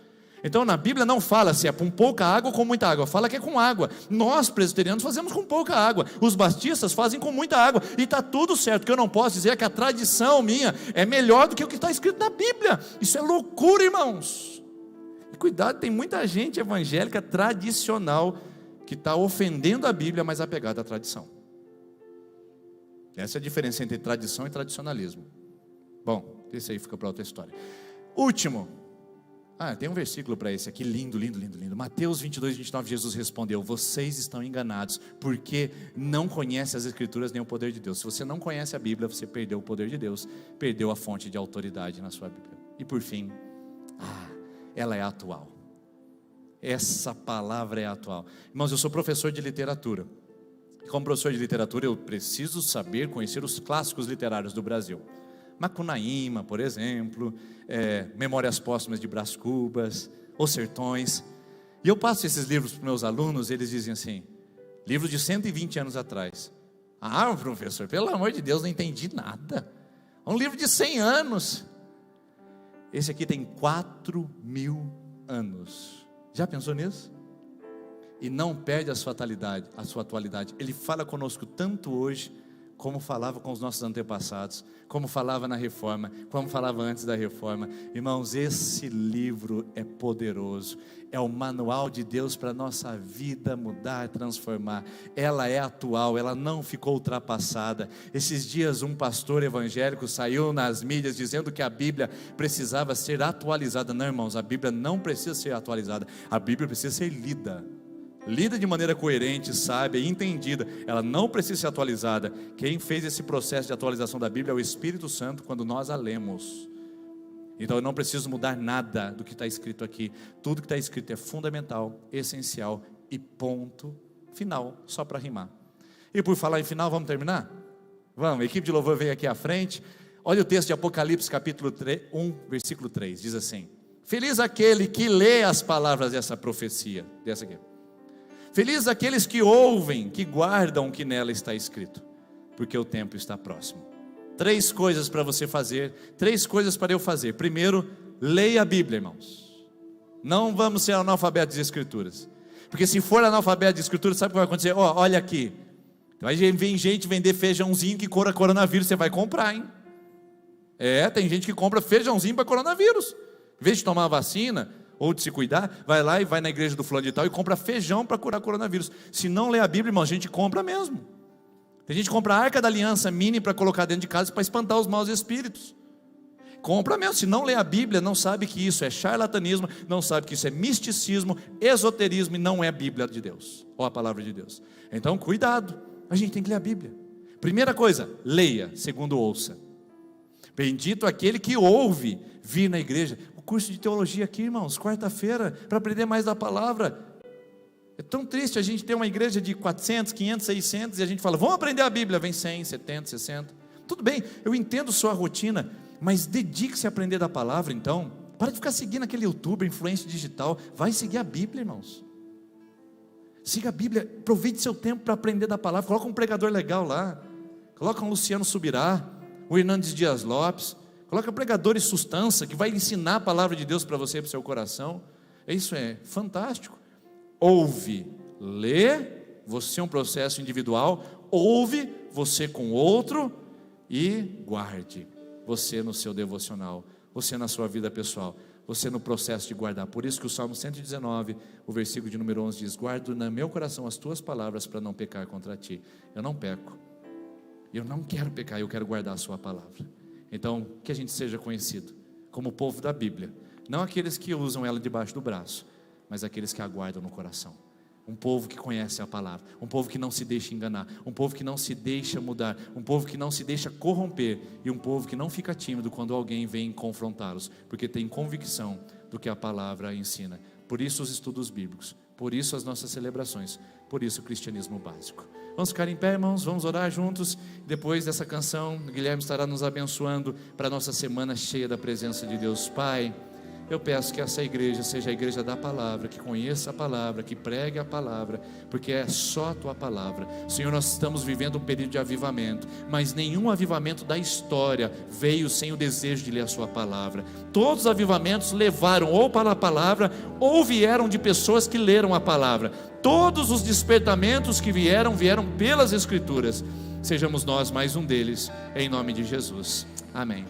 Então na Bíblia não fala se é com pouca água ou com muita água, fala que é com água. Nós presbiterianos fazemos com pouca água, os batistas fazem com muita água, e está tudo certo. O que eu não posso dizer é que a tradição minha é melhor do que o que está escrito na Bíblia. Isso é loucura, irmãos. E cuidado, tem muita gente evangélica tradicional que está ofendendo a Bíblia, mas apegada à tradição. Essa é a diferença entre tradição e tradicionalismo. Bom, esse aí fica para outra história. Último. Tem um versículo para esse aqui, lindo, lindo, lindo, lindo. Mateus 22, 29, Jesus respondeu: vocês estão enganados, porque não conhecem as Escrituras nem o poder de Deus. Se você não conhece a Bíblia, você perdeu o poder de Deus, perdeu a fonte de autoridade na sua Bíblia. E por fim, ela é atual. Essa palavra é atual. Irmãos, eu sou professor de literatura. Como professor de literatura, eu preciso saber, conhecer os clássicos literários do Brasil. Macunaíma, por exemplo, Memórias Póstumas de Brás Cubas, Os Sertões. E eu passo esses livros para os meus alunos, eles dizem assim, livros de 120 anos atrás. Professor, pelo amor de Deus, não entendi nada. Um livro de 100 anos. Esse aqui tem 4.000 anos. Já pensou nisso? E não perde a sua atualidade. Ele fala conosco tanto hoje, como falava com os nossos antepassados, como falava na reforma, como falava antes da reforma. Irmãos, esse livro é poderoso, é o manual de Deus para a nossa vida mudar, transformar. Ela é atual, ela não ficou ultrapassada. Esses dias um pastor evangélico saiu nas mídias dizendo que a Bíblia precisava ser atualizada. Não, irmãos, a Bíblia não precisa ser atualizada, a Bíblia precisa ser lida de maneira coerente, sábia e entendida. Ela não precisa ser atualizada. Quem fez esse processo de atualização da Bíblia é o Espírito Santo quando nós a lemos. Então eu não preciso mudar nada do que está escrito aqui. Tudo que está escrito é fundamental, essencial e ponto final, só para rimar. E por falar em final, vamos terminar? Vamos, a equipe de louvor vem aqui à frente. Olha o texto de Apocalipse capítulo 1, versículo 3, diz assim: feliz aquele que lê as palavras dessa profecia, dessa aqui. Feliz aqueles que ouvem, que guardam o que nela está escrito, porque o tempo está próximo. 3 coisas para você fazer, 3 coisas para eu fazer. Primeiro, leia a Bíblia, irmãos. Não vamos ser analfabetos de escrituras, porque se for analfabeto de escrituras, sabe o que vai acontecer? Olha aqui, vai vir gente vender feijãozinho que cura coronavírus, você vai comprar, hein? Tem gente que compra feijãozinho para coronavírus, em vez de tomar a vacina ou de se cuidar, vai lá e vai na igreja do fulano de tal e compra feijão para curar coronavírus. Se não lê a Bíblia, irmão, a gente compra mesmo. Tem gente que compra a Arca da Aliança mini para colocar dentro de casa para espantar os maus espíritos. Compra mesmo. Se não lê a Bíblia, não sabe que isso é charlatanismo, não sabe que isso é misticismo, esoterismo, e não é a Bíblia de Deus, ou a palavra de Deus. Então cuidado, a gente tem que ler a Bíblia. Primeira coisa, leia. Segundo, ouça. Bendito aquele que ouve vir na igreja. Curso de teologia aqui, irmãos, quarta-feira, para aprender mais da palavra. É tão triste a gente ter uma igreja de 400, 500, 600 e a gente fala, vamos aprender a Bíblia, vem 100, 70, 60. Tudo bem, eu entendo sua rotina, mas dedique-se a aprender da palavra. Então, para de ficar seguindo aquele youtuber, influência digital, vai seguir a Bíblia, irmãos. Siga a Bíblia, aproveite seu tempo para aprender da palavra. Coloca um pregador legal lá, coloca um Luciano Subirá, o Hernandes Dias Lopes, coloca pregadores substância, que vai ensinar a palavra de Deus para você e para o seu coração. Isso é fantástico. Ouve, lê, você é um processo individual, ouve, você com outro, e guarde, você no seu devocional, você na sua vida pessoal, você no processo de guardar. Por isso que o Salmo 119, o versículo de número 11 diz: guardo no meu coração as tuas palavras para não pecar contra ti. Eu não peco, eu não quero pecar, eu quero guardar a sua palavra. Então, que a gente seja conhecido como o povo da Bíblia, não aqueles que usam ela debaixo do braço, mas aqueles que a guardam no coração. Um povo que conhece a palavra, um povo que não se deixa enganar, um povo que não se deixa mudar, um povo que não se deixa corromper, e um povo que não fica tímido quando alguém vem confrontá-los, porque tem convicção do que a palavra ensina. Por isso os estudos bíblicos, por isso as nossas celebrações, por isso o cristianismo básico. Vamos ficar em pé, irmãos, vamos orar juntos. Depois dessa canção, o Guilherme estará nos abençoando para a nossa semana cheia da presença de Deus. Pai, Eu peço que essa igreja seja a igreja da palavra, que conheça a palavra, que pregue a palavra, porque é só a tua palavra. Senhor, nós estamos vivendo um período de avivamento, mas nenhum avivamento da história veio sem o desejo de ler a sua palavra. Todos os avivamentos levaram ou para a palavra, ou vieram de pessoas que leram a palavra. Todos os despertamentos que vieram pelas Escrituras. Sejamos nós mais um deles, em nome de Jesus. Amém.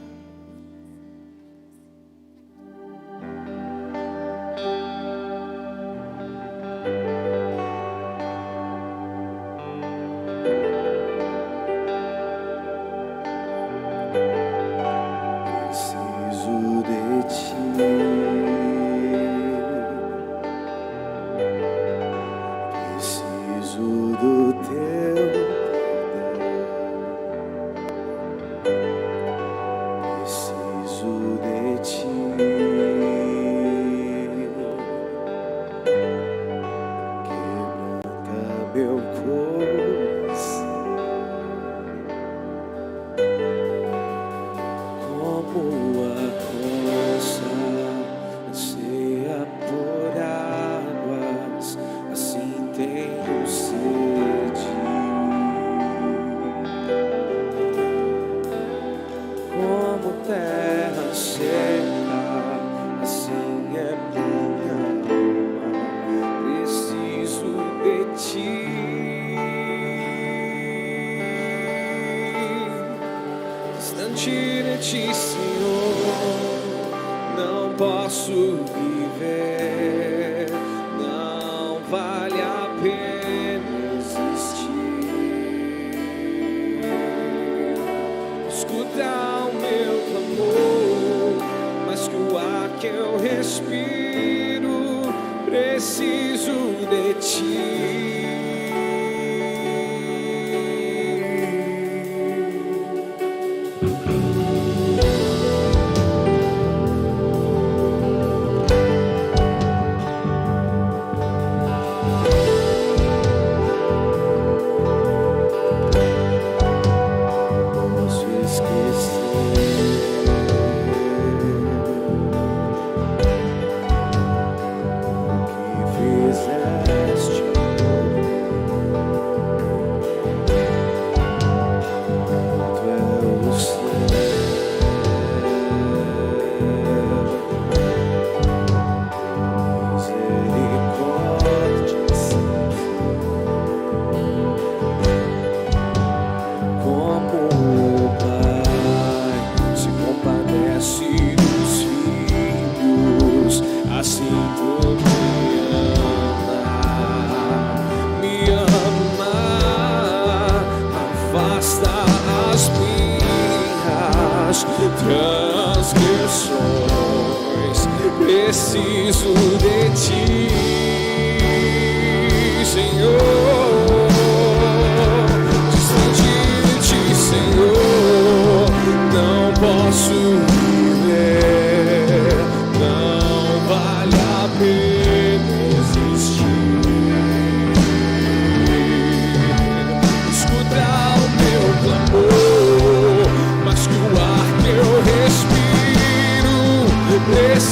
Preciso de ti, Senhor. Distante de ti, Senhor, não posso viver. Não vale a pena existir. Escuta o meu clamor, mas que o ar que eu respiro, preciso de ti.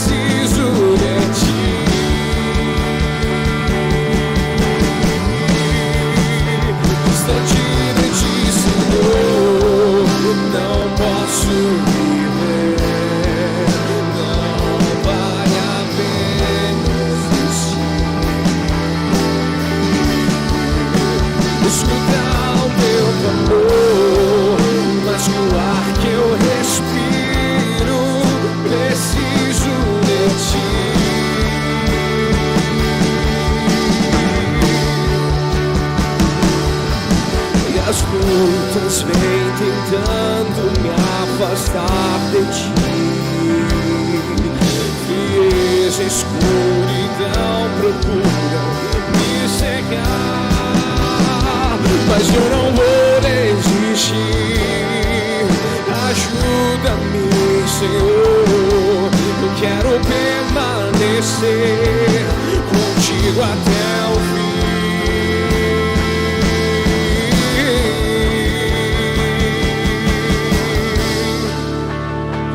Distante de ti, Senhor, não posso viver. Não vale a pena existir. Escuta o meu clamor, mas que o ar que eu respiro, preciso de ti. E as lutas vêm tentando me afastar de ti. Frieza e escuridão procuram me cegar, mas eu não vou desistir. Ajuda-me, Senhor, eu quero permanecer contigo até o fim.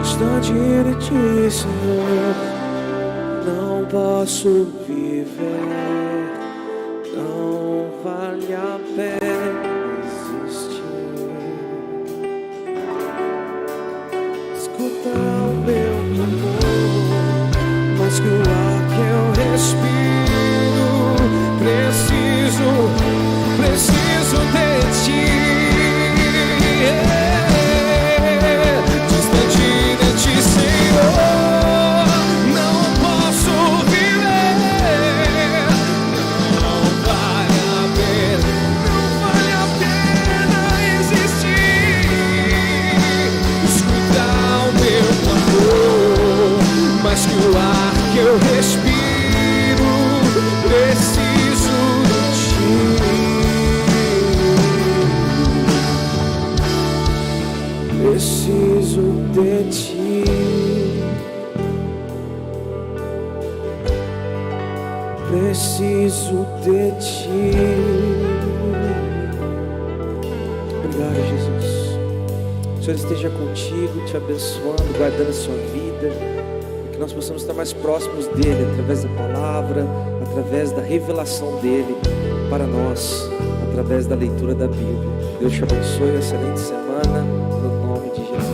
Distante de ti, Senhor, posso viver, não vale a pena existir. Escuta o meu clamor, mais que o ar que eu respiro. Preciso de ti. Distante de ti, Senhor, não posso viver. Não vale a pena existir. Escuta o meu clamor, mais que o ar que eu respiro. Preciso de ti. Preciso de ti. Preciso de ti. Obrigado, Jesus. O Senhor esteja contigo, te abençoando, guardando a sua vida. Que nós possamos estar mais próximos dele, através da palavra, através da revelação dele para nós, através da leitura da Bíblia. Deus te abençoe, excelente semana, no nome de Jesus.